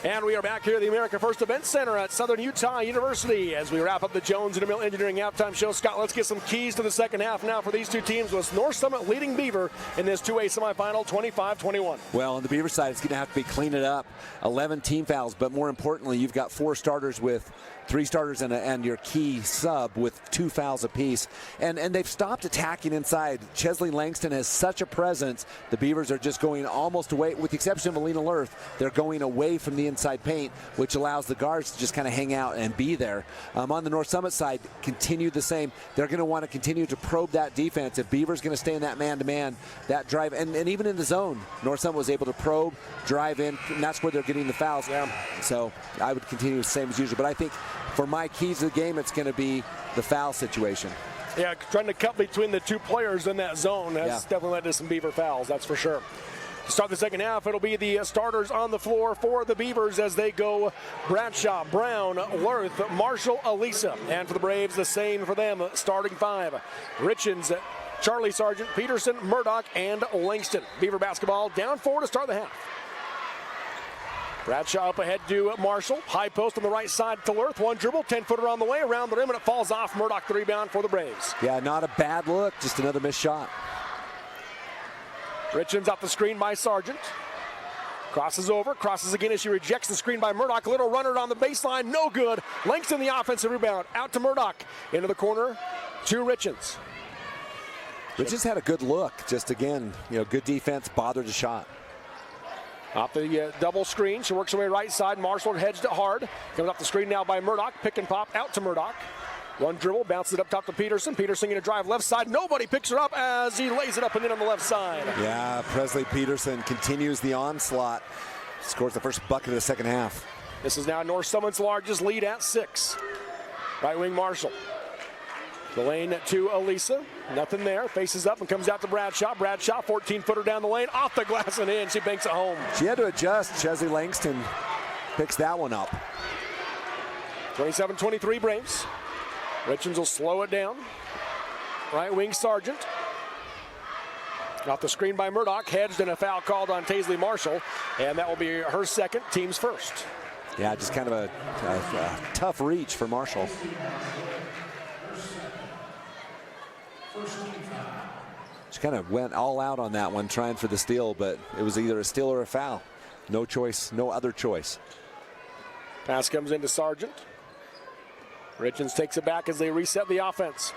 And we are back here at the America First Event Center at Southern Utah University as we wrap up the Jones and DeMille Engineering halftime show. Scott, let's get some keys to the second half now for these two teams, with North Summit leading Beaver in this 2A semifinal 25-21. Well, on the Beaver side, it's going to have to be clean it up. 11 team fouls, but more importantly, you've got 4 starters with 3 starters and your key sub with 2 fouls apiece. And they've stopped attacking inside. Chesley Langston has such a presence. The Beavers are just going almost away, with the exception of Alina Lurth. They're going away from the inside paint, which allows the guards to just kind of hang out and be there. On the North Summit side, continue the same. They're going to want to continue to probe that defense. If Beaver's going to stay in that man-to-man, that drive, and even in the zone, North Summit was able to probe, drive in, and that's where they're getting the fouls. Yeah. So I would continue the same as usual. But I think for my keys to the game, it's going to be the foul situation. Yeah, trying to cut between the two players in that zone has definitely led to some Beaver fouls, that's for sure. To start the second half, it'll be the starters on the floor for the Beavers as they go Bradshaw, Brown, Lurth, Marshall, Elisa. And for the Braves, the same for them, starting 5. Richens, Charlie Sargent, Peterson, Murdoch, and Langston. Beaver basketball down 4 to start the half. Bradshaw up ahead to Marshall. High post on the right side to Lurth. One dribble, 10-footer on the way, around the rim, and it falls off. Murdoch the rebound for the Braves. Yeah, not a bad look, just another missed shot. Richens off the screen by Sargent. Crosses over, crosses again as she rejects the screen by Murdoch. Little runner on the baseline, no good. Langston the offensive rebound, out to Murdoch. Into the corner to Richens. Richens had a good look, just again, good defense, bothered the shot. Off the double screen, she works her way right side. Marshall hedged it hard. Comes off the screen now by Murdoch. Pick and pop out to Murdoch. One dribble, bounces it up top to Peterson. Peterson going to drive left side. Nobody picks her up as he lays it up and in on the left side. Yeah, Presley Peterson continues the onslaught. Scores the first bucket of the second half. This is now North Summit's largest lead at 6. Right wing Marshall. The lane to Elisa. Nothing there. Faces up and comes out to Bradshaw. Bradshaw, 14-footer down the lane. Off the glass and in. She banks it home. She had to adjust. Chesley Langston picks that one up. 27-23 Braves. Richens will slow it down. Right wing Sargent. Off the screen by Murdoch. Hedged and a foul called on Taisley Marshall. And that will be her second, team's first. Yeah, just kind of a tough reach for Marshall. She kind of went all out on that one, trying for the steal, but it was either a steal or a foul. No choice, no other choice. Pass comes into Sargent. Richens takes it back as they reset the offense.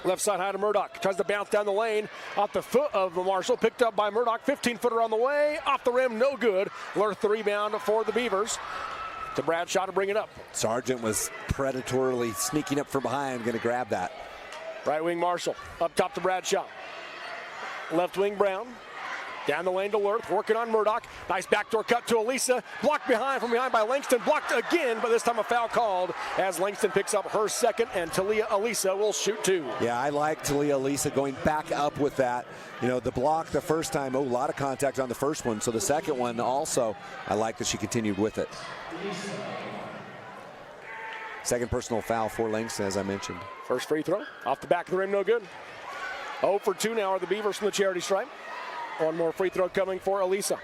Left side high to Murdoch. Tries to bounce down the lane. Off the foot of Marshall. Picked up by Murdoch. 15-footer on the way. Off the rim, no good. Lurth the rebound for the Beavers. To Bradshaw to bring it up. Sargent was predatorily sneaking up from behind, going to grab that. Right wing Marshall, up top to Bradshaw. Left wing Brown. Down the lane to Lurth, working on Murdoch. Nice backdoor cut to Elisa. Blocked from behind by Langston. Blocked again, but this time a foul called as Langston picks up her second, and Talia Elisa will shoot 2. Yeah, I like Talia Elisa going back up with that. You know, the block the first time, a lot of contact on the first one. So the second one also, I like that she continued with it. Second personal foul for Langston, as I mentioned. First free throw, off the back of the rim, no good. 0 for 2 now are the Beavers from the charity stripe. One more free throw coming for Elisa.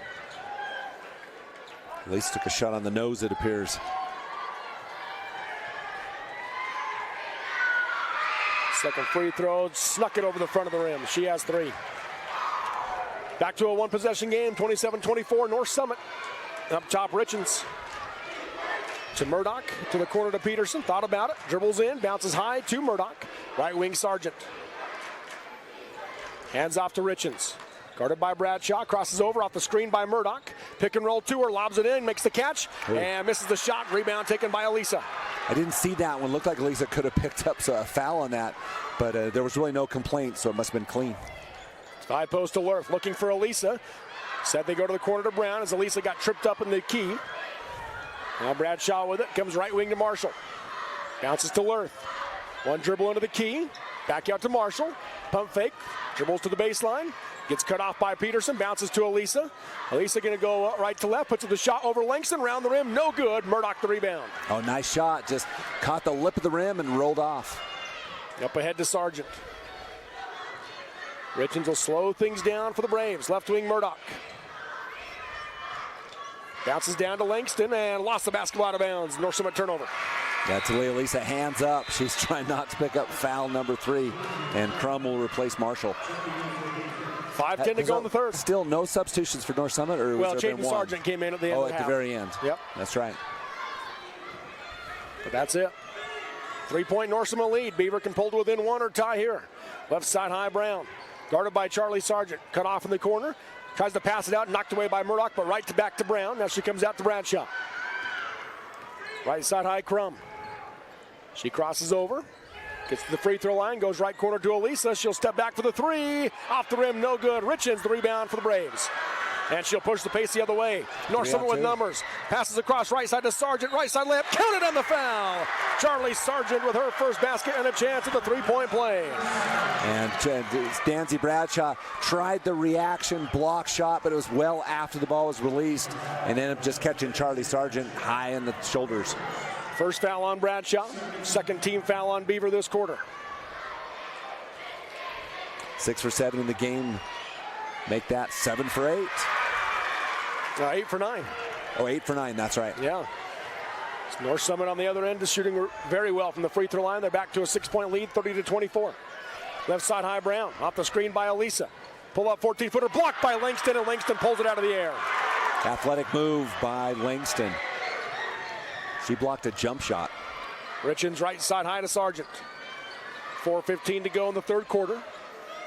Elisa took a shot on the nose, it appears. Second free throw, snuck it over the front of the rim. She has 3. Back to a one-possession game, 27-24, North Summit. Up top, Richens. To Murdoch, to the corner to Peterson. Thought about it, dribbles in, bounces high to Murdoch. Right wing Sargent. Hands off to Richens. Guarded by Bradshaw, crosses over off the screen by Murdoch. Pick and roll to her, lobs it in, makes the catch, and misses the shot. Rebound taken by Elisa. I didn't see that one. Looked like Elisa could have picked up a foul on that, but there was really no complaint, so it must have been clean. High post to Lurth, looking for Elisa. Said they go to the corner to Brown as Elisa got tripped up in the key. Now Bradshaw with it, comes right wing to Marshall. Bounces to Lurth. One dribble into the key, back out to Marshall. Pump fake, dribbles to the baseline. Gets cut off by Peterson, bounces to Elisa. Elisa gonna go right to left, puts the shot over Langston, round the rim, no good. Murdoch the rebound. Oh, nice shot, just caught the lip of the rim and rolled off. Up ahead to Sargent. Richens will slow things down for the Braves. Left wing Murdoch. Bounces down to Langston and lost the basketball out of bounds. North Summit turnover. Yeah, Talia Elisa hands up. She's trying not to pick up foul number 3, and Crum will replace Marshall. 5:10 to go in the third. Still no substitutions for North Summit, or was there been one? Sargent came in at the end of the half. At the very end. Yep. That's right. But that's it. 3-point North Summit lead. Beaver can pull to within 1 or tie here. Left side high Brown. Guarded by Charlie Sargent. Cut off in the corner. Tries to pass it out, knocked away by Murdoch, but right to back to Brown. Now she comes out to Bradshaw. Right side high Crum. She crosses over. Gets to the free throw line, goes right corner to Elisa. She'll step back for the 3. Off the rim, no good. Richens the rebound for the Braves. And she'll push the pace the other way. North Summit with numbers. Passes across right side to Sargent. Right side layup. Counted on the foul. Charlie Sargent with her first basket and a chance at the 3-point play. And Danzy Bradshaw tried the reaction block shot, but it was well after the ball was released, and ended up just catching Charlie Sargent high in the shoulders. First foul on Bradshaw. Second team foul on Beaver this quarter. 6 for 7 in the game. Make that 7 for 8. 8 for 9. Oh, 8 for 9, that's right. Yeah. North Summit on the other end is shooting very well from the free throw line. They're back to a 6-point lead, 30-24. Left side high Brown, off the screen by Elisa. Pull up 14-footer, blocked by Langston, and Langston pulls it out of the air. Athletic move by Langston. She blocked a jump shot. Richens right side high to Sargent. 4:15 to go in the third quarter.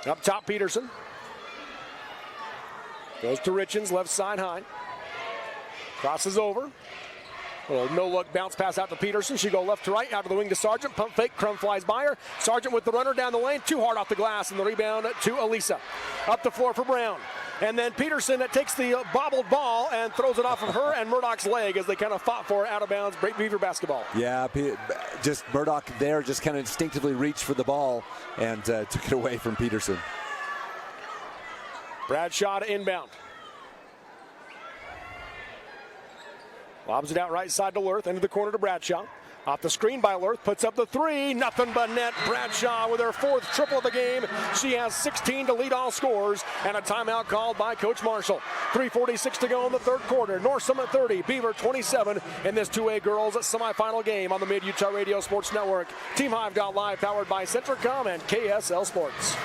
Up top Peterson. Goes to Richens, left side high. Crosses over. Little no-look bounce pass out to Peterson. She go left to right, out of the wing to Sargent. Pump fake, Crum flies by her. Sargent with the runner down the lane, too hard off the glass, and the rebound to Elisa. Up the floor for Brown. And then Peterson takes the bobbled ball and throws it off of her and Murdoch's leg as they kind of fought for it out of bounds. Beaver basketball. Yeah, just Murdoch there just kind of instinctively reached for the ball and took it away from Peterson. Bradshaw to inbound. Lobs it out right side to Lurth, into the corner to Bradshaw. Off the screen by Lurth, puts up the 3, nothing but net. Bradshaw with her 4th triple of the game. She has 16 to lead all scores, and a timeout called by Coach Marshall. 3:46 to go in the third quarter. North Summit 30, Beaver 27 in this 2A girls semifinal game on the Mid-Utah Radio Sports Network. TeamHive.live powered by Centricom and KSL Sports.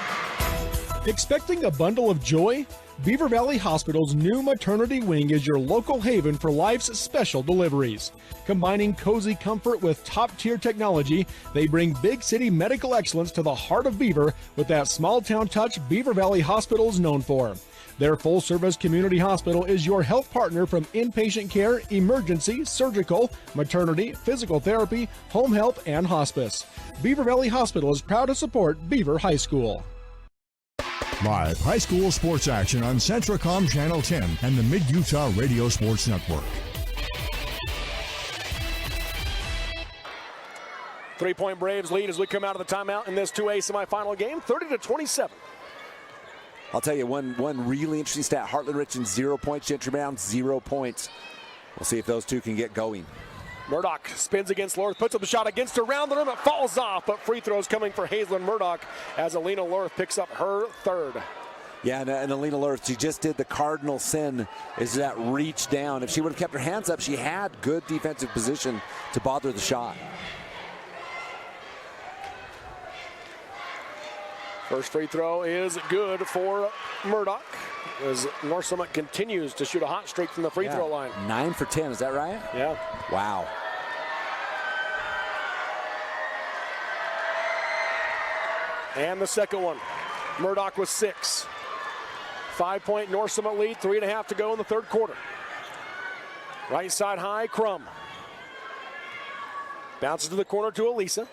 Expecting a bundle of joy? Beaver Valley Hospital's new maternity wing is your local haven for life's special deliveries. Combining cozy comfort with top-tier technology, they bring big city medical excellence to the heart of Beaver with that small-town touch Beaver Valley Hospital is known for. Their full-service community hospital is your health partner from inpatient care, emergency, surgical, maternity, physical therapy, home health, and hospice. Beaver Valley Hospital is proud to support Beaver High School. Live high school sports action on Centracom Channel 10 and the Mid-Utah Radio Sports Network. 3-point Braves lead as we come out of the timeout in this 2A semifinal game, 30-27. I'll tell you one really interesting stat. Heartland Richmond 0 points, Gentry Brown 0 points. We'll see if those two can get going. Murdoch spins against Lurth, puts up the shot against around the rim. It falls off, but free throws coming for Hazelyn Murdoch as Alina Lurth picks up her third. Yeah, and Alina Lurth, she just did the cardinal sin, is that reach down. If she would have kept her hands up, she had good defensive position to bother the shot. First free throw is good for Murdoch as North Summit continues to shoot a hot streak from the free throw line. 9 for 10, is that right? Yeah. Wow. And the second one. Murdoch with 6. 5-point North Summit lead, 3.5 to go in the third quarter. Right side high, Crum. Bounces to the corner to Elisa.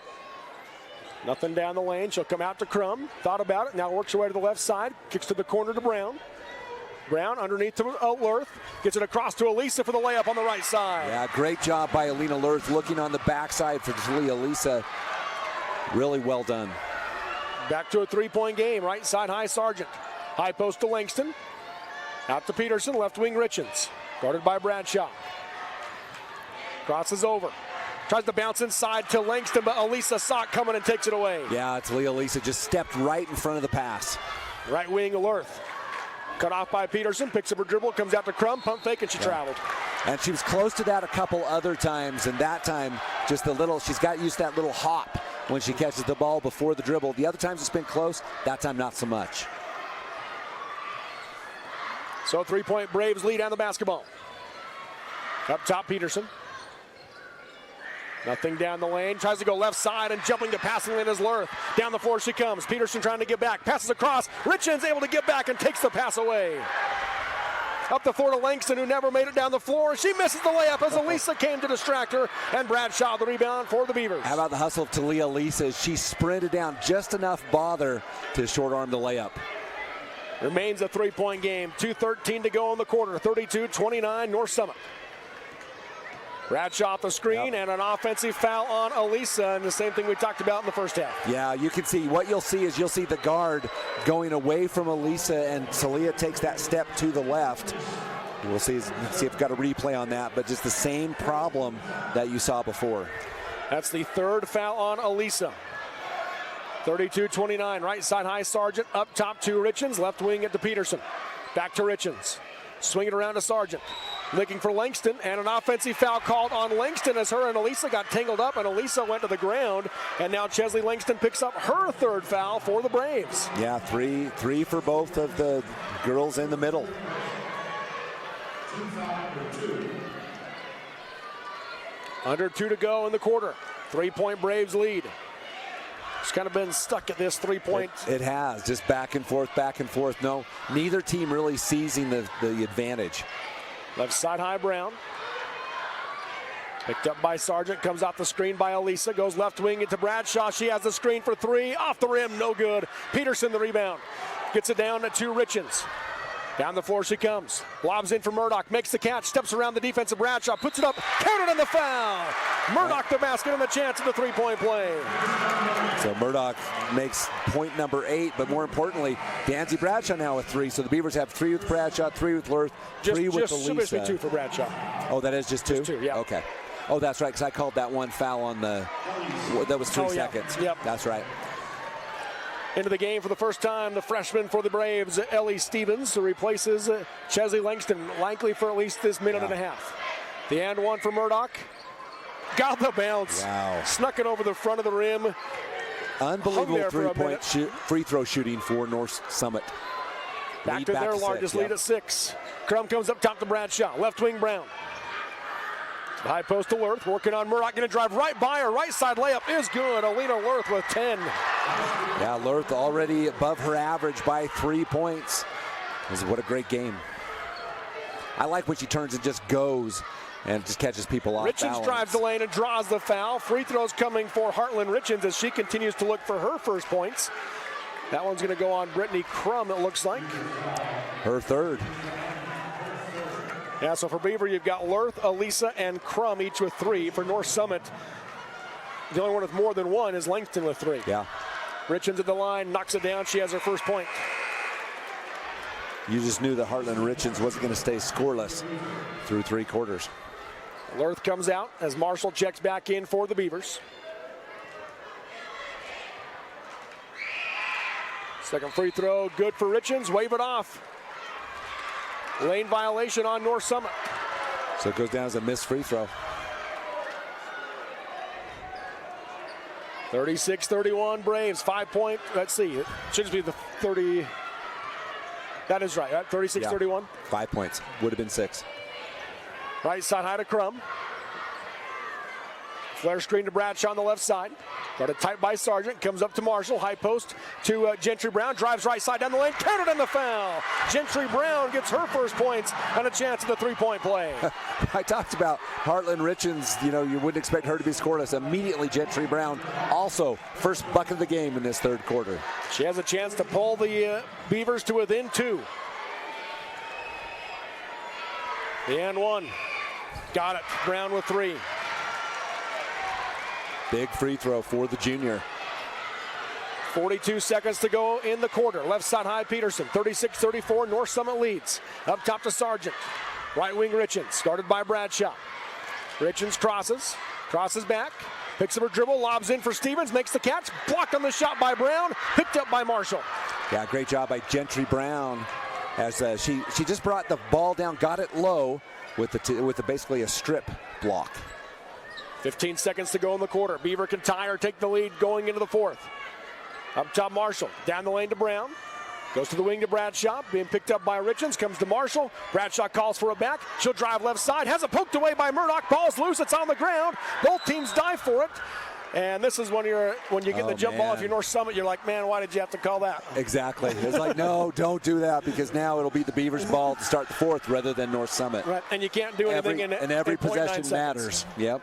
Nothing down the lane. She'll come out to Crum. Thought about it. Now works her way to the left side. Kicks to the corner to Brown. Brown underneath to Lurth. Gets it across to Elisa for the layup on the right side. Yeah, great job by Alina Lurth looking on the backside for Talia Elisa. Really well done. Back to a 3-point game. Right side high, Sargent. High post to Langston. Out to Peterson. Left wing Richens. Guarded by Bradshaw. Crosses over. Tries to bounce inside to Langston, but Elisa saw it coming and takes it away. Yeah, Talia Elisa just stepped right in front of the pass. Right wing Lurth. Cut off by Peterson. Picks up her dribble. Comes out to Crum. Pump fake, and she traveled. And she was close to that a couple other times, and that time just a little, she's got used to that little hop when she catches the ball before the dribble. The other times it's been close, that time not so much. So 3-point Braves lead on the basketball. Up top, Peterson. Nothing down the lane. Tries to go left side and jumping to passing lane is Lurth. Down the floor she comes. Peterson trying to get back. Passes across. Richens able to get back and takes the pass away. Up the floor to Langston, who never made it down the floor. She misses the layup as Elisa came to distract her. And Bradshaw the rebound for the Beavers. How about the hustle of Talia Elisa? She sprinted down just enough bother to short arm the layup. Remains a 3-point game. 2:13 to go in the quarter. 32-29 North Summit. Bradshaw off the screen and an offensive foul on Elisa, and the same thing we talked about in the first half. Yeah, you can see, what you'll see is you'll see the guard going away from Elisa, and Talia takes that step to the left. We'll see if we've got a replay on that, but just the same problem that you saw before. That's the third foul on Elisa. 32-29, right side high, Sargent. Up top to Richens, left wing it to Peterson. Back to Richens. Swing it around to Sargent. Looking for Langston, and an offensive foul called on Langston as her and Elisa got tangled up, and Elisa went to the ground, and now Chesley Langston picks up her third foul for the Braves. Yeah, three for both of the girls in the middle. Under 2 to go in the quarter. 3-point Braves lead. It's kind of been stuck at this 3-point. It has, just back and forth, back and forth. No, neither team really seizing the advantage. Left side high, Brown. Picked up by Sargent, comes off the screen by Elisa, goes left wing into Bradshaw. She has the screen for 3, off the rim, no good. Peterson the rebound. Gets it down to 2 Richens. Down the floor she comes. Lobs in for Murdoch, makes the catch, steps around the defensive Bradshaw, puts it up, counted on the foul. Murdoch the basket and the chance of the 3-point play. So Murdoch makes point number 8, but more importantly, Danzy Bradshaw now with 3. So the Beavers have 3 with Bradshaw, 3 with Lurth, 3 with Elisa. Just 2 for Bradshaw. Oh, that is just 2? Just 2, yeah. Okay. Oh, that's right, because I called that one foul on the, that was 3 seconds. Yep. That's right. Into the game for the first time, the freshman for the Braves, Ellie Stevens, who replaces Chesley Langston, likely for at least this minute and a half. The and one for Murdoch. Got the bounce. Wow. Snuck it over the front of the rim. Unbelievable 3-point free throw shooting for North Summit. Back to their largest lead at 6. Crum comes up top to Bradshaw. Left wing Brown. High post to Lurth, working on Murdoch, going to drive right by her. Right side layup is good. Alina Lurth with 10. Yeah, Lurth already above her average by 3 points. What a great game. I like when she turns and just goes and just catches people off Richens balance. drives the lane and draws the foul. Free throws coming for Heartland Richens as she continues to look for her first points. That one's going to go on Brittany Crum, it looks like. Her third. Yeah, so for Beaver, you've got Lurth, Elisa, and Crum, each with 3. For North Summit, the only one with more than 1 is Langston with 3. Yeah. Richens at the line, knocks it down. She has her first point. You just knew that Heartland Richens wasn't going to stay scoreless through 3 quarters. Lurth comes out as Marshall checks back in for the Beavers. Second free throw, good for Richens. Wave it off. Lane violation on North Summit. So it goes down as a missed free throw. 36-31 Braves, 5-point. Let's see, it should just be the 30. That is right, 36-31. Yeah. 5 points, would have been 6. Right side high to Crum. Flare screen to Bradshaw on the left side. Got it tight by Sargent. Comes up to Marshall. High post to Gentry Brown. Drives right side down the lane. Counted in the foul. Gentry Brown gets her first points and a chance at the three-point play. I talked about Heartland Richens. You know, you wouldn't expect her to be scoreless. Immediately, Gentry Brown also first bucket of the game in this third quarter. She has a chance to pull the Beavers to within 2. The and 1. Got it. Brown with 3. Big free throw for the junior. 42 seconds to go in the quarter. Left side high Peterson. 36-34. North Summit leads. Up top to Sargent. Right wing Richens. Guarded by Bradshaw. Richens crosses back. Picks up her dribble. Lobs in for Stevens. Makes the catch. Blocked on the shot by Brown. Picked up by Marshall. Yeah, great job by Gentry Brown as she just brought the ball down, got it low with basically a strip block. 15 seconds to go in the quarter. Beaver can tie or take the lead going into the fourth. Up top Marshall, down the lane to Brown. Goes to the wing to Bradshaw, being picked up by Richens, comes to Marshall. Bradshaw calls for a back. She'll drive left side, has it poked away by Murdoch. Ball's loose, it's on the ground. Both teams dive for it. And this is when you get the jump ball. If you're North Summit, you're like, man, why did you have to call that? Exactly. It's like, no, don't do that, because now it'll be the Beavers' ball to start the fourth rather than North Summit. Right, and you can't do anything in every possession matters. Yep.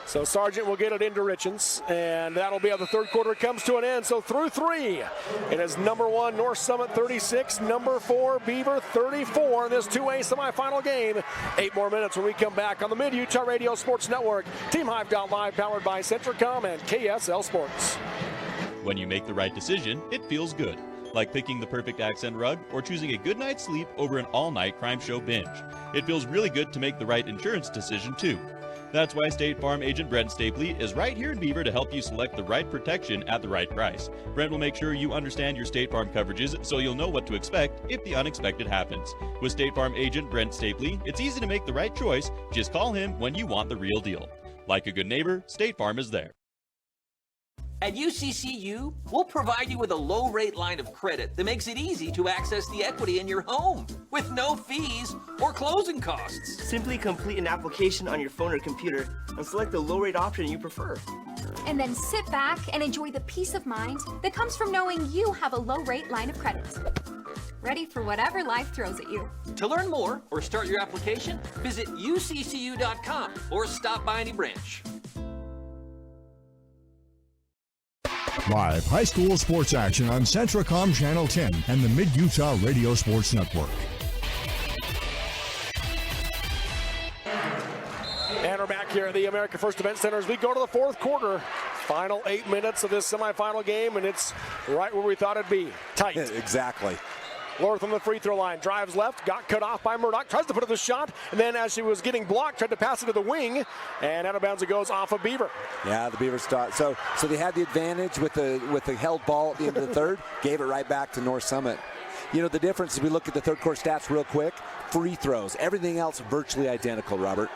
So Sargent will get it into Richens, and that'll be how the third quarter comes to an end. So through 3, it is number 1 North Summit 36, number 4 Beaver 34 in this 2A semifinal game. 8 more minutes when we come back on the Mid-Utah Radio Sports Network. TeamHive.live powered by Centricom and KSL Sports. When you make the right decision, it feels good. Like picking the perfect accent rug or choosing a good night's sleep over an all-night crime show binge. It feels really good to make the right insurance decision too. That's why State Farm agent Brent Stapley is right here in Beaver to help you select the right protection at the right price. Brent will make sure you understand your State Farm coverages so you'll know what to expect if the unexpected happens. With State Farm agent Brent Stapley, it's easy to make the right choice. Just call him when you want the real deal. Like a good neighbor, State Farm is there. At UCCU, we'll provide you with a low-rate line of credit that makes it easy to access the equity in your home with no fees or closing costs. Simply complete an application on your phone or computer and select the low-rate option you prefer. And then sit back and enjoy the peace of mind that comes from knowing you have a low-rate line of credit. Ready for whatever life throws at you. To learn more or start your application, visit uccu.com or stop by any branch. Live high school sports action on Centricom Channel 10 and the Mid-Utah Radio Sports Network. And we're back here at the America First Event Center as we go to the fourth quarter. Final 8 minutes of this semifinal game, and it's right where we thought it'd be. Tight. Exactly. Lurth on the free throw line, drives left, got cut off by Murdoch, tries to put up the shot, and then as she was getting blocked, tried to pass it to the wing, and out of bounds it goes off of Beaver. Yeah, the Beavers start. So they had the advantage with the held ball at the end of the third, gave it right back to North Summit. You know, the difference is we look at the third quarter stats real quick. Free throws, everything else virtually identical, Robert.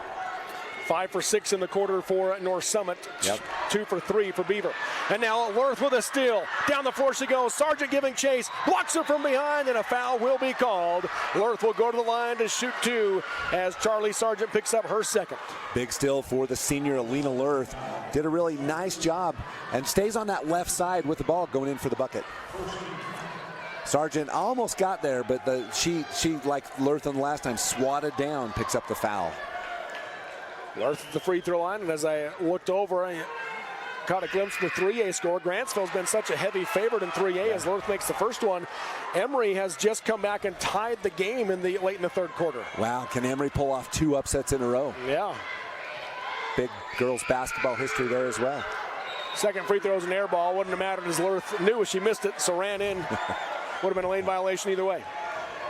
5 for 6 in the quarter for North Summit. Yep. 2 for 3 for Beaver. And now Lurth with a steal. Down the floor she goes. Sargent giving chase. Blocks her from behind, and a foul will be called. Lurth will go to the line to shoot 2 as Charlie Sargent picks up her second. Big steal for the senior Alina Lurth. Did a really nice job and stays on that left side with the ball going in for the bucket. Sargent almost got there, but she like Lurthen last time, swatted down, picks up the foul. Lurth at the free throw line, and as I looked over, I caught a glimpse of the 3A score. Grantsville's been such a heavy favorite in 3A as Lurth makes the first one. Emory has just come back and tied the game late in the third quarter. Wow, can Emory pull off 2 upsets in a row? Yeah. Big girls basketball history there as well. Second free throw's an air ball. Wouldn't have mattered as Lurth knew she missed it, so ran in. Would have been a lane violation either way.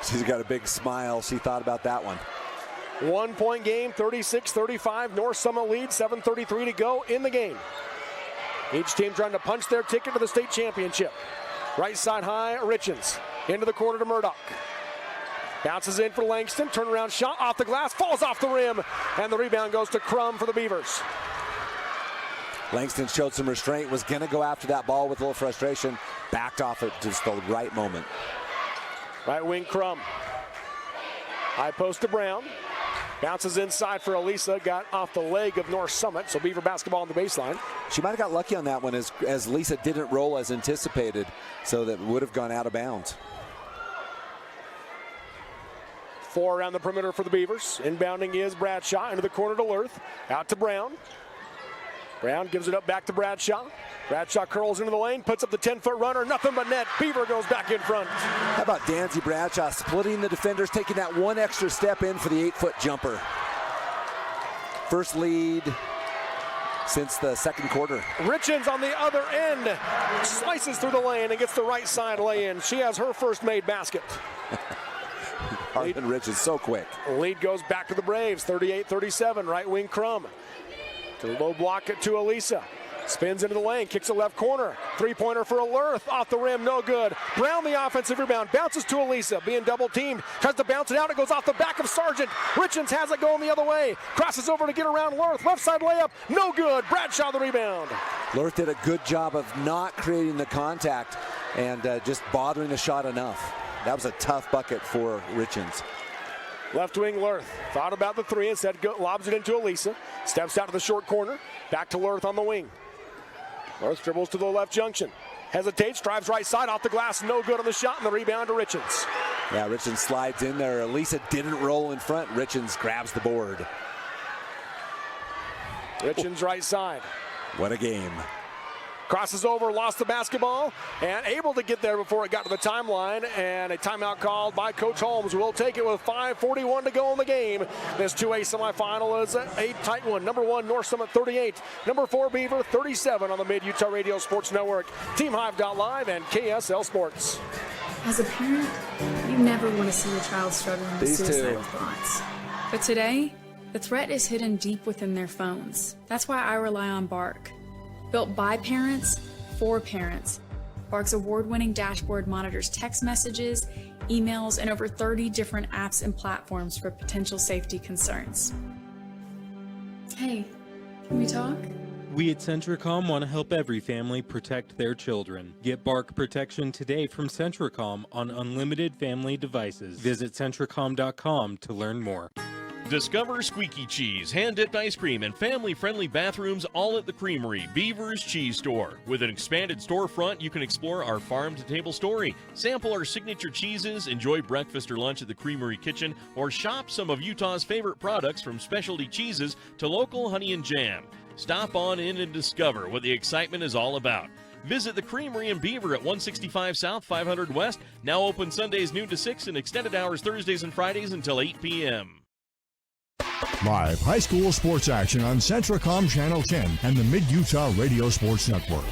She's got a big smile. She thought about that one. 1 point game, 36-35. North Summit leads, 7:33 to go in the game. Each team trying to punch their ticket to the state championship. Right side high, Richens. Into the corner to Murdoch. Bounces in for Langston. Turnaround shot off the glass, falls off the rim. And the rebound goes to Crum for the Beavers. Langston showed some restraint, was going to go after that ball with a little frustration. Backed off at just the right moment. Right wing Crum. High post to Brown. Bounces inside for Elisa. Got off the leg of North Summit. So Beaver basketball on the baseline. She might have got lucky on that one as Lisa didn't roll as anticipated. So that would have gone out of bounds. 4 around the perimeter for the Beavers. Inbounding is Bradshaw into the corner to Lurth. Out to Brown. Brown gives it up back to Bradshaw. Bradshaw curls into the lane, puts up the 10-foot runner, nothing but net. Beaver goes back in front. How about Danzy Bradshaw splitting the defenders, taking that one extra step in for the 8-foot jumper. First lead since the second quarter. Richens on the other end slices through the lane and gets the right side lay-in. She has her first made basket. Harlan Richens so quick. Lead goes back to the Braves, 38-37, right wing Crum. To the low block it to Elisa. Spins into the lane, kicks the left corner. Three-pointer for Lurth, off the rim, no good. Brown the offensive rebound, bounces to Elisa, being double-teamed. Tries to bounce it out, it goes off the back of Sargent. Richens has it going the other way. Crosses over to get around Lurth, left side layup, no good. Bradshaw the rebound. Lurth did a good job of not creating the contact and just bothering the shot enough. That was a tough bucket for Richens. Left wing Lurth thought about the three, instead lobs it into Elisa. Steps out to the short corner, back to Lurth on the wing. Lurth dribbles to the left junction. Hesitates, drives right side, off the glass, no good on the shot, and the rebound to Richens. Yeah, Richens slides in there. Elisa didn't roll in front. Richens grabs the board. Richens right side. What a game. Crosses over, lost the basketball, and able to get there before it got to the timeline, and a timeout called by Coach Holmes. We'll take it with 5:41 to go in the game. This 2A semifinal is a tight one. Number 1, North Summit 38. Number 4, Beaver 37 on the Mid-Utah Radio Sports Network. TeamHive.live and KSL Sports. As a parent, you never want to see your child struggling with These suicidal two. thoughts. But today, the threat is hidden deep within their phones. That's why I rely on Bark. Built by parents, for parents. Bark's award-winning dashboard monitors text messages, emails, and over 30 different apps and platforms for potential safety concerns. Hey, can we talk? We at Centricom want to help every family protect their children. Get Bark protection today from Centricom on unlimited family devices. Visit Centricom.com to learn more. Discover squeaky cheese, hand-dipped ice cream, and family-friendly bathrooms all at the Creamery, Beavers Cheese Store. With an expanded storefront, you can explore our farm-to-table story, sample our signature cheeses, enjoy breakfast or lunch at the Creamery kitchen, or shop some of Utah's favorite products from specialty cheeses to local honey and jam. Stop on in and discover what the excitement is all about. Visit the Creamery in Beaver at 165 South, 500 West. Now open Sundays noon to 6 and extended hours Thursdays and Fridays until 8 p.m. Live high school sports action on Centricom Channel 10 and the Mid-Utah Radio Sports Network.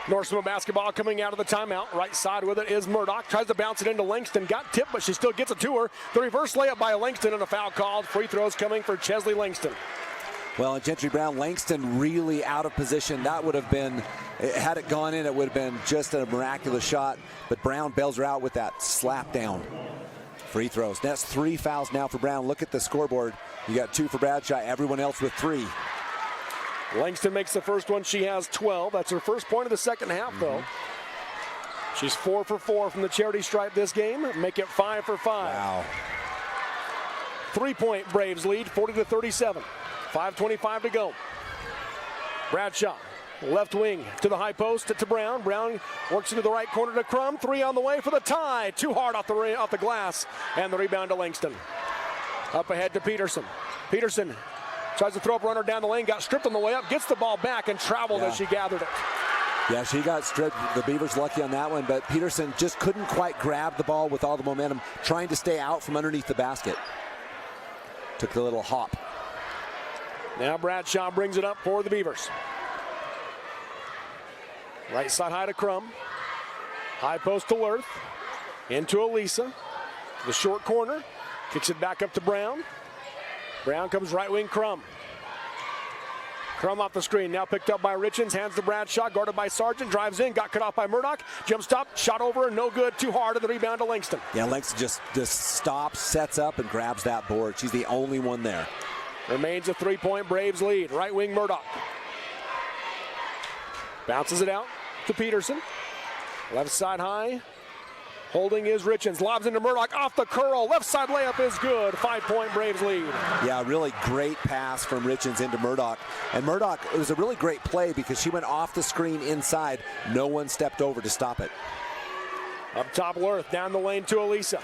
North Summit basketball coming out of the timeout. Right side with it is Murdoch. Tries to bounce it into Langston. Got tipped, but she still gets it to her. The reverse layup by Langston and a foul called. Free throws coming for Chesley Langston. Well, and Gentry Brown, Langston really out of position. That would have been, had it gone in, it would have been just a miraculous shot. But Brown bails her out with that slap down. Free throws. That's 3 fouls now for Brown. Look at the scoreboard. You got 2 for Bradshaw, everyone else with 3. Langston makes the first one. She has 12. That's her first point of the second half, though. She's 4 for 4 from the charity stripe this game. Make it 5 for 5. Wow. 3-point Braves lead, 40-37. 5:25 to go. Bradshaw Left wing to the high post to Brown. Brown works into the right corner to Crum. 3 on the way for the tie. Too hard off the glass. And the rebound to Langston. Up ahead to Peterson. Peterson tries to throw up runner down the lane. Got stripped on the way up. Gets the ball back and traveled as she gathered it. Yeah, she got stripped. The Beavers lucky on that one, but Peterson just couldn't quite grab the ball with all the momentum, trying to stay out from underneath the basket. Took a little hop. Now Bradshaw brings it up for the Beavers. Right side high to Crum. High post to Lurth. Into Elisa. The short corner. Kicks it back up to Brown. Brown comes right wing Crum. Crum off the screen. Now picked up by Richens. Hands to Bradshaw. Guarded by Sargent. Drives in. Got cut off by Murdoch. Jump stop. Shot over. No good. Too hard. And the rebound to Langston. Yeah, Langston just stops, sets up, and grabs that board. She's the only one there. Remains a 3-point Braves lead. Right wing Murdoch. Bounces it out to Peterson. Left side high. Holding is Richens. Lobs into Murdoch off the curl. Left side layup is good. 5-point Braves lead. Yeah, really great pass from Richens into Murdoch. And Murdoch, it was a really great play because she went off the screen inside. No one stepped over to stop it. Up top, Lurth. Down the lane to Elisa.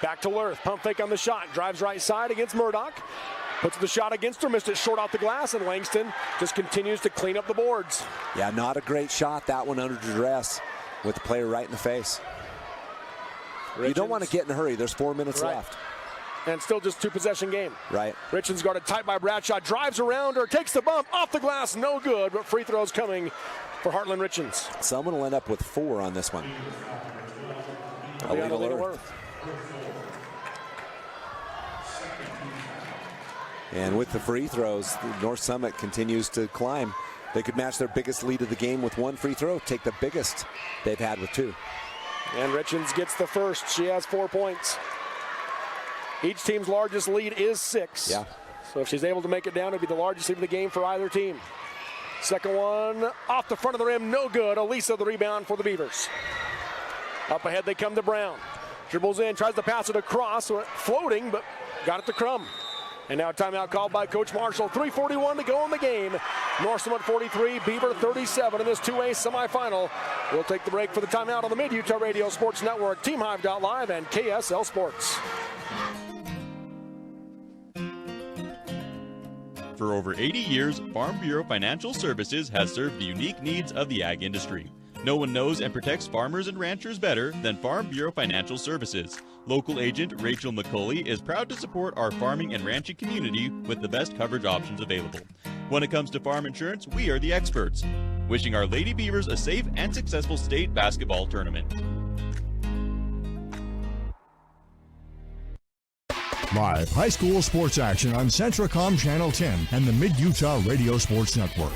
Back to Lurth. Pump fake on the shot. Drives right side against Murdoch. Puts the shot against her, missed it short off the glass, and Langston just continues to clean up the boards. Yeah, not a great shot, that one under duress with the player right in the face. Richens. You don't want to get in a hurry. There's 4 minutes left. And still just 2-possession game. Right. Richens guarded tight by Bradshaw, drives around her, takes the bump, off the glass, no good, but free throws coming for Heartland Richens. Someone will end up with 4 on this one. Alina Lurth. And with the free throws, North Summit continues to climb. They could match their biggest lead of the game with 1 free throw, take the biggest they've had with 2. And Richens gets the first. She has 4 points. Each team's largest lead is 6. Yeah. So if she's able to make it down, it'll be the largest lead of the game for either team. Second one off the front of the rim, no good. Elisa the rebound for the Beavers. Up ahead they come to Brown. Dribbles in, tries to pass it across, floating, but got it to Crum. And now a timeout called by Coach Marshall. 3:41 to go in the game. North Summit 43, Beaver 37 in this 2A semifinal. We'll take the break for the timeout on the Mid-Utah Radio Sports Network, TeamHive.live, and KSL Sports. For over 80 years, Farm Bureau Financial Services has served the unique needs of the ag industry. No one knows and protects farmers and ranchers better than Farm Bureau Financial Services. Local agent Rachel McCulley is proud to support our farming and ranching community with the best coverage options available. When it comes to farm insurance, we are the experts. Wishing our Lady Beavers a safe and successful state basketball tournament. Live high school sports action on Centracom Channel 10 and the Mid-Utah Radio Sports Network.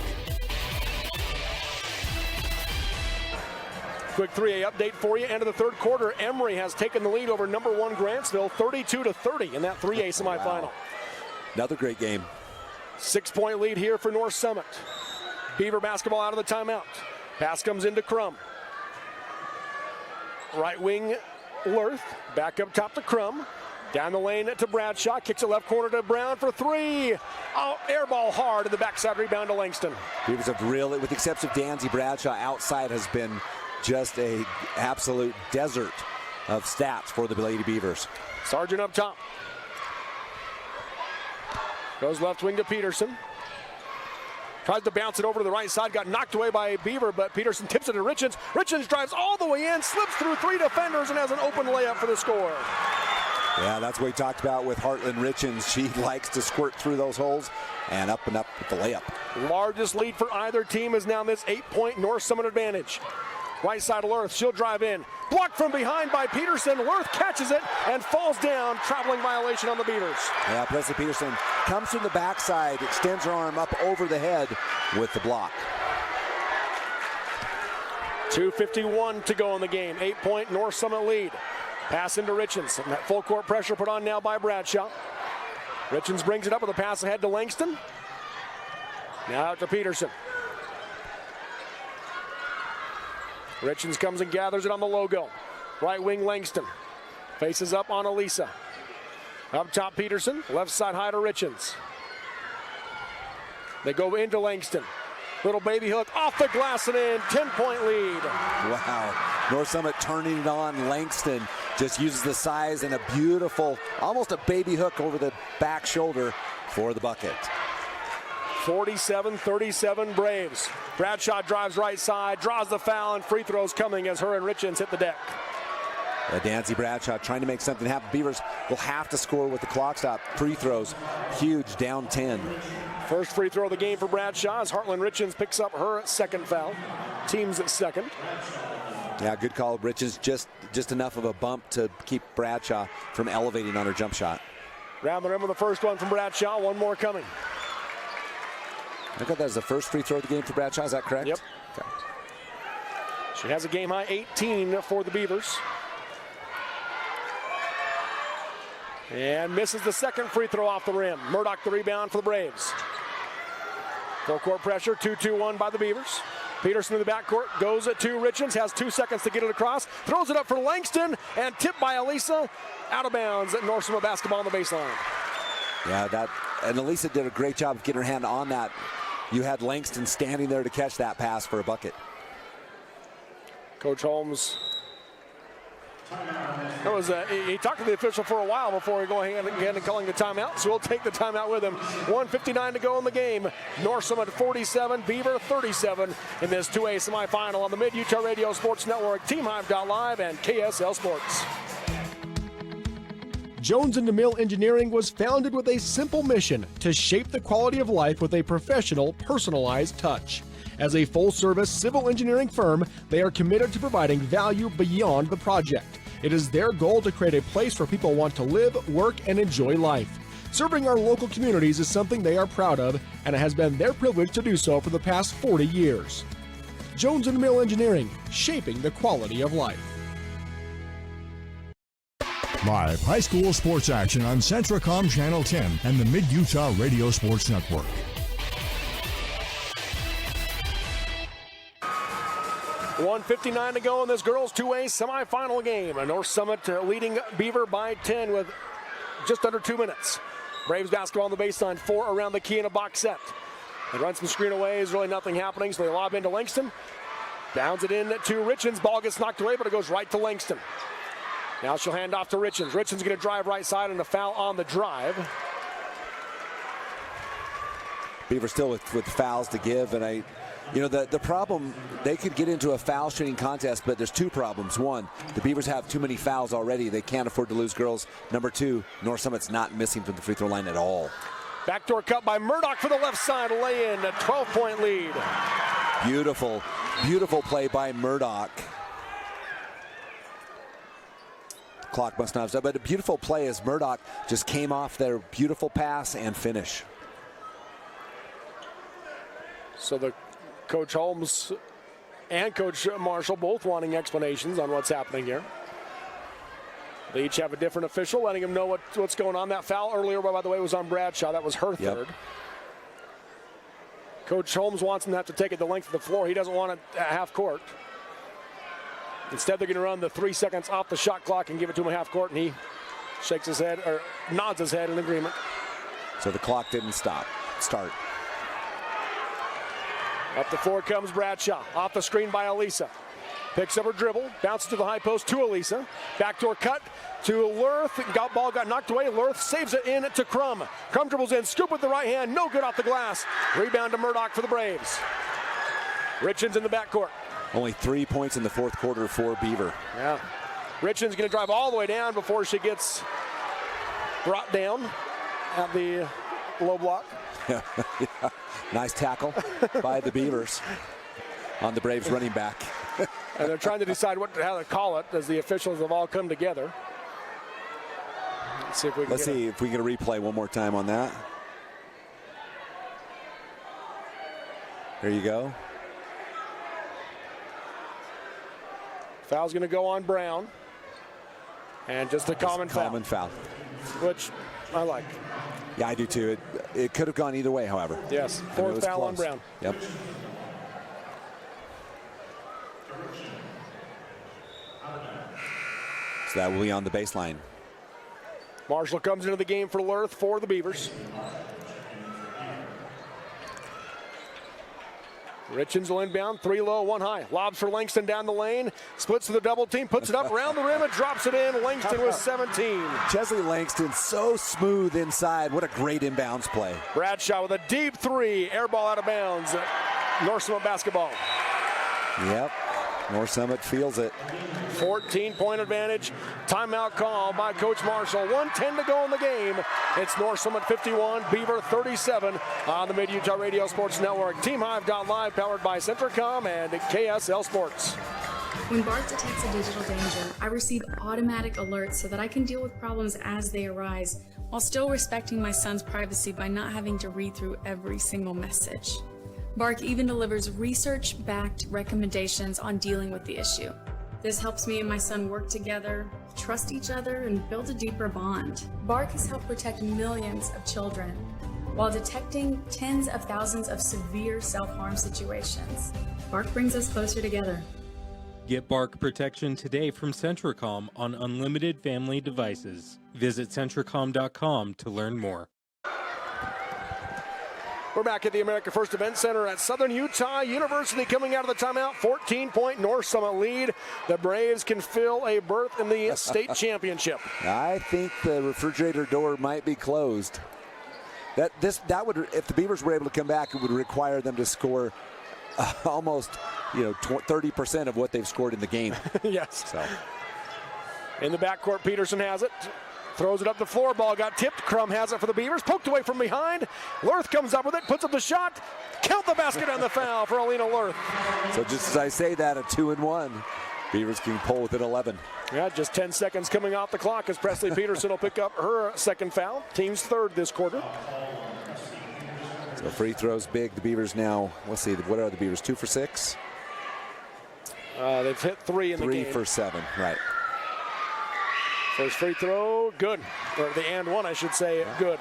Quick 3A update for you. End of the third quarter, Emory has taken the lead over number 1 Grantsville, 32-30 in that 3A semifinal. Wow. Another great game. 6-point lead here for North Summit. Beaver basketball out of the timeout. Pass comes into Crum. Right wing Lurth, back up top to Crum. Down the lane to Bradshaw, kicks it left corner to Brown for 3. Oh, air ball hard, and the backside rebound to Langston. Beavers have really, with the exception of Danzy, Bradshaw outside has been just a absolute desert of stats for the Lady Beavers. Sargent up top. Goes left wing to Peterson. Tries to bounce it over to the right side, got knocked away by Beaver, but Peterson tips it to Richens. Richens drives all the way in, slips through 3 defenders, and has an open layup for the score. Yeah, that's what we talked about with Heartland Richens. She likes to squirt through those holes and up with the layup. Largest lead for either team is now this 8-point North Summit advantage. Right side of Lurth, she'll drive in. Blocked from behind by Peterson. Lurth catches it and falls down. Traveling violation on the Beavers. Yeah, Presley Peterson comes from the backside, extends her arm up over the head with the block. 2:51 to go in the game. 8-point North Summit lead. Pass into Richens. And that full court pressure put on now by Bradshaw. Richens brings it up with a pass ahead to Langston. Now out to Peterson. Richens comes and gathers it on the logo. Right wing Langston. Faces up on Elisa. Up top Peterson. Left side high to Richens. They go into Langston. Little baby hook off the glass and in. 10-point lead. Wow. North Summit turning it on. Langston just uses the size and a beautiful, almost a baby hook over the back shoulder for the bucket. 47-37 Braves. Bradshaw drives right side, draws the foul, and free throws coming as her and Richens hit the deck. Dancy Bradshaw trying to make something happen. Beavers will have to score with the clock stop. Free throws, huge, down 10. First free throw of the game for Bradshaw as Heartland Richens picks up her second foul. Team's at second. Yeah, good call. Richens just enough of a bump to keep Bradshaw from elevating on her jump shot. Round the rim with the first one from Bradshaw. One more coming. I thought that was the first free throw of the game for Bradshaw. Is that correct? Yep. Okay. She has a game high 18 for the Beavers. And misses the second free throw off the rim. Murdoch the rebound for the Braves. Full court pressure, 2-2-1 by the Beavers. Peterson in the backcourt, goes to Richens, has 2 seconds to get it across, throws it up for Langston, and tipped by Elisa. Out of bounds at North Summit basketball on the baseline. Yeah, and Elisa did a great job of getting her hand on that. You had Langston standing there to catch that pass for a bucket. Coach Holmes, he talked to the official for a while before going ahead and calling the timeout, so we'll take the timeout with him. 1:59 to go in the game. North Summit 47, Beaver 37 in this 2A semifinal on the Mid-Utah Radio Sports Network, TeamHive.live, and KSL Sports. Jones and DeMille Engineering was founded with a simple mission to shape the quality of life with a professional, personalized touch. As a full-service civil engineering firm, they are committed to providing value beyond the project. It is their goal to create a place where people want to live, work, and enjoy life. Serving our local communities is something they are proud of, and it has been their privilege to do so for the past 40 years. Jones and DeMille Engineering, shaping the quality of life. Live high school sports action on Centracom Channel 10 and the Mid-Utah Radio Sports Network. $1:59 to go in this girls 2A semifinal game. North Summit leading Beaver by 10 with just under 2 minutes. Braves basketball on the baseline, 4 around the key in a box set. They run some screen away, there's really nothing happening, so they lob into Langston. Bounds it in to Richens, ball gets knocked away, but it goes right to Langston. Now she'll hand off to Richens. Richens going to drive right side and a foul on the drive. Beaver still with fouls to give, and the problem, they could get into a foul shooting contest, but there's 2 problems. 1, the Beavers have too many fouls already. They can't afford to lose girls. Number 2, North Summit's not missing from the free throw line at all. Backdoor cut by Murdoch for the left side, lay in, a 12-point lead. Beautiful, beautiful play by Murdoch. Clock must not have stopped, but a beautiful play as Murdoch just came off their beautiful pass and finish. So the Coach Holmes and Coach Marshall both wanting explanations on what's happening here. They each have a different official letting them know what's going on. That foul earlier, by the way, was on Bradshaw. That was her third. Coach Holmes wants them to have to take it the length of the floor. He doesn't want it at half court. Instead, they're going to run the 3 seconds off the shot clock and give it to him at half court, and he shakes his head, or nods his head in agreement. So the clock didn't start. Up the floor comes Bradshaw. Off the screen by Elisa. Picks up her dribble, bounces to the high post to Elisa. Backdoor cut to Lurth. Ball got knocked away. Lurth saves it in to Crum. Crum dribbles in, scoop with the right hand, no good off the glass. Rebound to Murdoch for the Braves. Richens in the backcourt. Only 3 points in the fourth quarter for Beaver. Yeah. Richens going to drive all the way down before she gets brought down at the low block. Yeah. Nice tackle by the Beavers on the Braves running back. And they're trying to decide how to call it as the officials have all come together. Let's see if we can get a replay one more time on that. There you go. Foul's going to go on Brown. And just a common foul. Which I like. Yeah, I do too. It could have gone either way, however. Yes, fourth foul on Brown. Yep. So that will be on the baseline. Marshall comes into the game for Lurth for the Beavers. Richens will inbound, 3 low, 1 high. Lobs for Langston down the lane. Splits to the double team, puts it up around the rim and drops it in. Langston with 17. Chesley Langston so smooth inside. What a great inbounds play. Bradshaw with a deep 3. Air ball out of bounds. North Summit basketball. Yep. North Summit feels it. 14-point advantage. Timeout call by Coach Marshall. 1:10 to go in the game. It's North Summit 51, Beaver 37 on the Mid-Utah Radio Sports Network. TeamHive.live powered by Centricom and KSL Sports. When Bark detects a digital danger, I receive automatic alerts so that I can deal with problems as they arise, while still respecting my son's privacy by not having to read through every single message. Bark even delivers research-backed recommendations on dealing with the issue. This helps me and my son work together, trust each other, and build a deeper bond. Bark has helped protect millions of children while detecting tens of thousands of severe self-harm situations. Bark brings us closer together. Get Bark protection today from Centricom on unlimited family devices. Visit Centricom.com to learn more. We're back at the America First Event Center at Southern Utah University coming out of the timeout. 14-point North Summit lead. The Braves can fill a berth in the state championship. I think the refrigerator door might be closed. That would, if the Beavers were able to come back, it would require them to score almost 30% of what they've scored in the game. Yes. So in the backcourt, Peterson has it. Throws it up the floor. Ball got tipped. Crum has it for the Beavers. Poked away from behind. Lurth comes up with it. Puts up the shot. Count the basket on the foul for Alina Lurth. So just as I say that, a 2-1. Beavers can pull within 11. Yeah, just 10 seconds coming off the clock as Presley Peterson will pick up her second foul. Team's third this quarter. So free throws big. The Beavers now, let's see, what are the Beavers? 2 for 6? They've hit 3 in the game. 3 for 7, right. First free throw, good. Or the and one, I should say, good.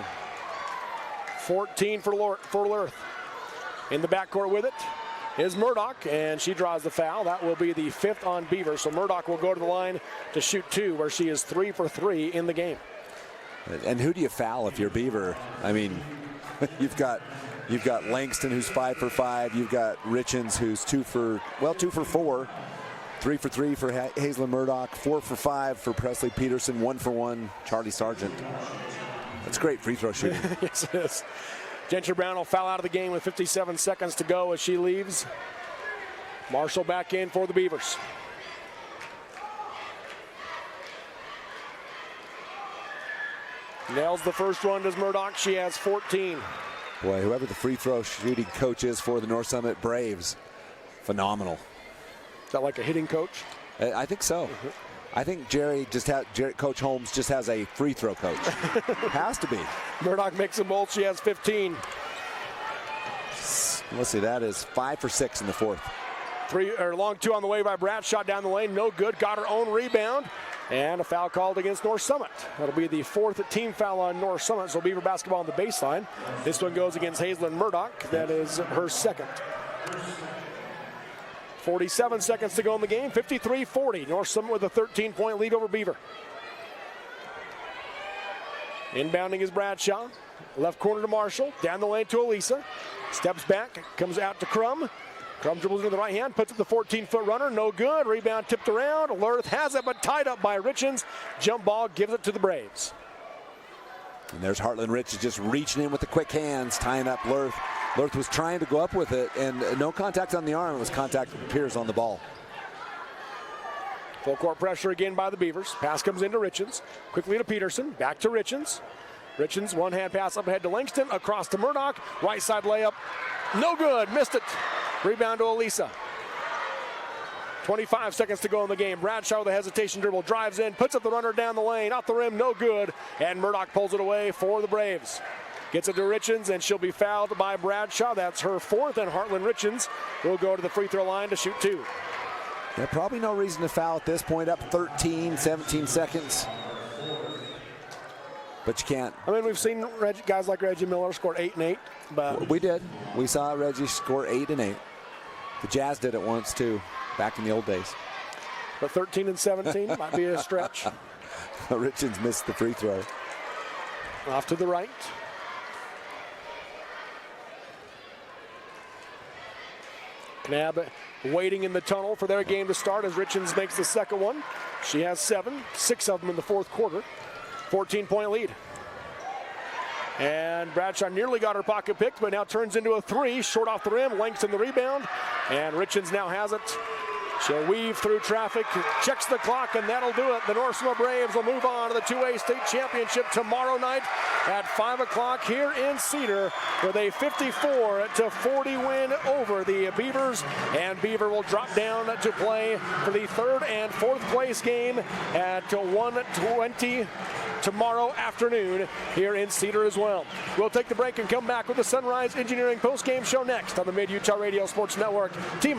14 for Lurth. In the backcourt with it is Murdoch, and she draws the foul. That will be the 5th on Beaver. So Murdoch will go to the line to shoot 2, where she is 3 for 3 in the game. And who do you foul if you're Beaver? I mean, you've got Langston, who's 5 for 5. You've got Richens, who's 2 for 4. 3 for 3 for Hazelyn Murdoch, 4 for 5 for Presley Peterson, 1 for 1 Charlie Sargent. That's great free throw shooting. Yes, it is. Gentry Brown will foul out of the game with 57 seconds to go as she leaves. Marshall back in for the Beavers. Nails the first one, does Murdoch. She has 14. Boy, whoever the free throw shooting coach is for the North Summit Braves, phenomenal. Is that like a hitting coach? I think so. I think Coach Holmes just has a free throw coach. Has to be. Murdoch makes them both. She has 15. Let's see, that is 5 for 6 in the 4th. Long 2 on the way by Bradshaw down the lane. No good. Got her own rebound. And a foul called against North Summit. That'll be the 4th team foul on North Summit. So Beaver basketball on the baseline. This one goes against Hazelyn Murdoch. That is her second. 47 seconds to go in the game. 53-40. North Summit with a 13-point lead over Beaver. Inbounding is Bradshaw. Left corner to Marshall. Down the lane to Elisa. Steps back. Comes out to Crum. Crum dribbles into the right hand. Puts up the 14-foot runner. No good. Rebound tipped around. Lurth has it, but tied up by Richens. Jump ball gives it to the Braves. And there's Heartland Richens just reaching in with the quick hands, tying up Lurth. Lurth was trying to go up with it, and no contact on the arm. It was contact with Pierce on the ball. Full court pressure again by the Beavers. Pass comes into Richens. Quickly to Peterson. Back to Richens. Richens, one-hand pass up ahead to Langston. Across to Murdoch. Right side layup. No good. Missed it. Rebound to Elisa. 25 seconds to go in the game. Bradshaw with a hesitation dribble. Drives in. Puts up the runner down the lane. Off the rim. No good. And Murdoch pulls it away for the Braves. Gets it to Richens, and she'll be fouled by Bradshaw. That's her 4th, and Heartland Richens will go to the free throw line to shoot 2. Yeah, probably no reason to foul at this point. Up 13, 17 seconds. But you can't. I mean, we've seen guys like Reggie Miller score 8 and 8. But we did. We saw Reggie score 8 and 8. The Jazz did it once, too, back in the old days. But 13 and 17 might be a stretch. Richens missed the free throw. Off to the right. McNabb waiting in the tunnel for their game to start as Richards makes the second one. She has 7, 6 of them in the fourth quarter. 14-point lead. And Bradshaw nearly got her pocket picked, but now turns into a 3, short off the rim, Langston the rebound, and Richards now has it. She'll weave through traffic, checks the clock, and that'll do it. The Northsmore Braves will move on to the 2A state championship tomorrow night at 5 o'clock here in Cedar with a 54-40 win over the Beavers. And Beaver will drop down to play for the 3rd and 4th place game at 1:20 tomorrow afternoon here in Cedar as well. We'll take the break and come back with the Sunrise Engineering post-game show next on the Mid-Utah Radio Sports Network. Team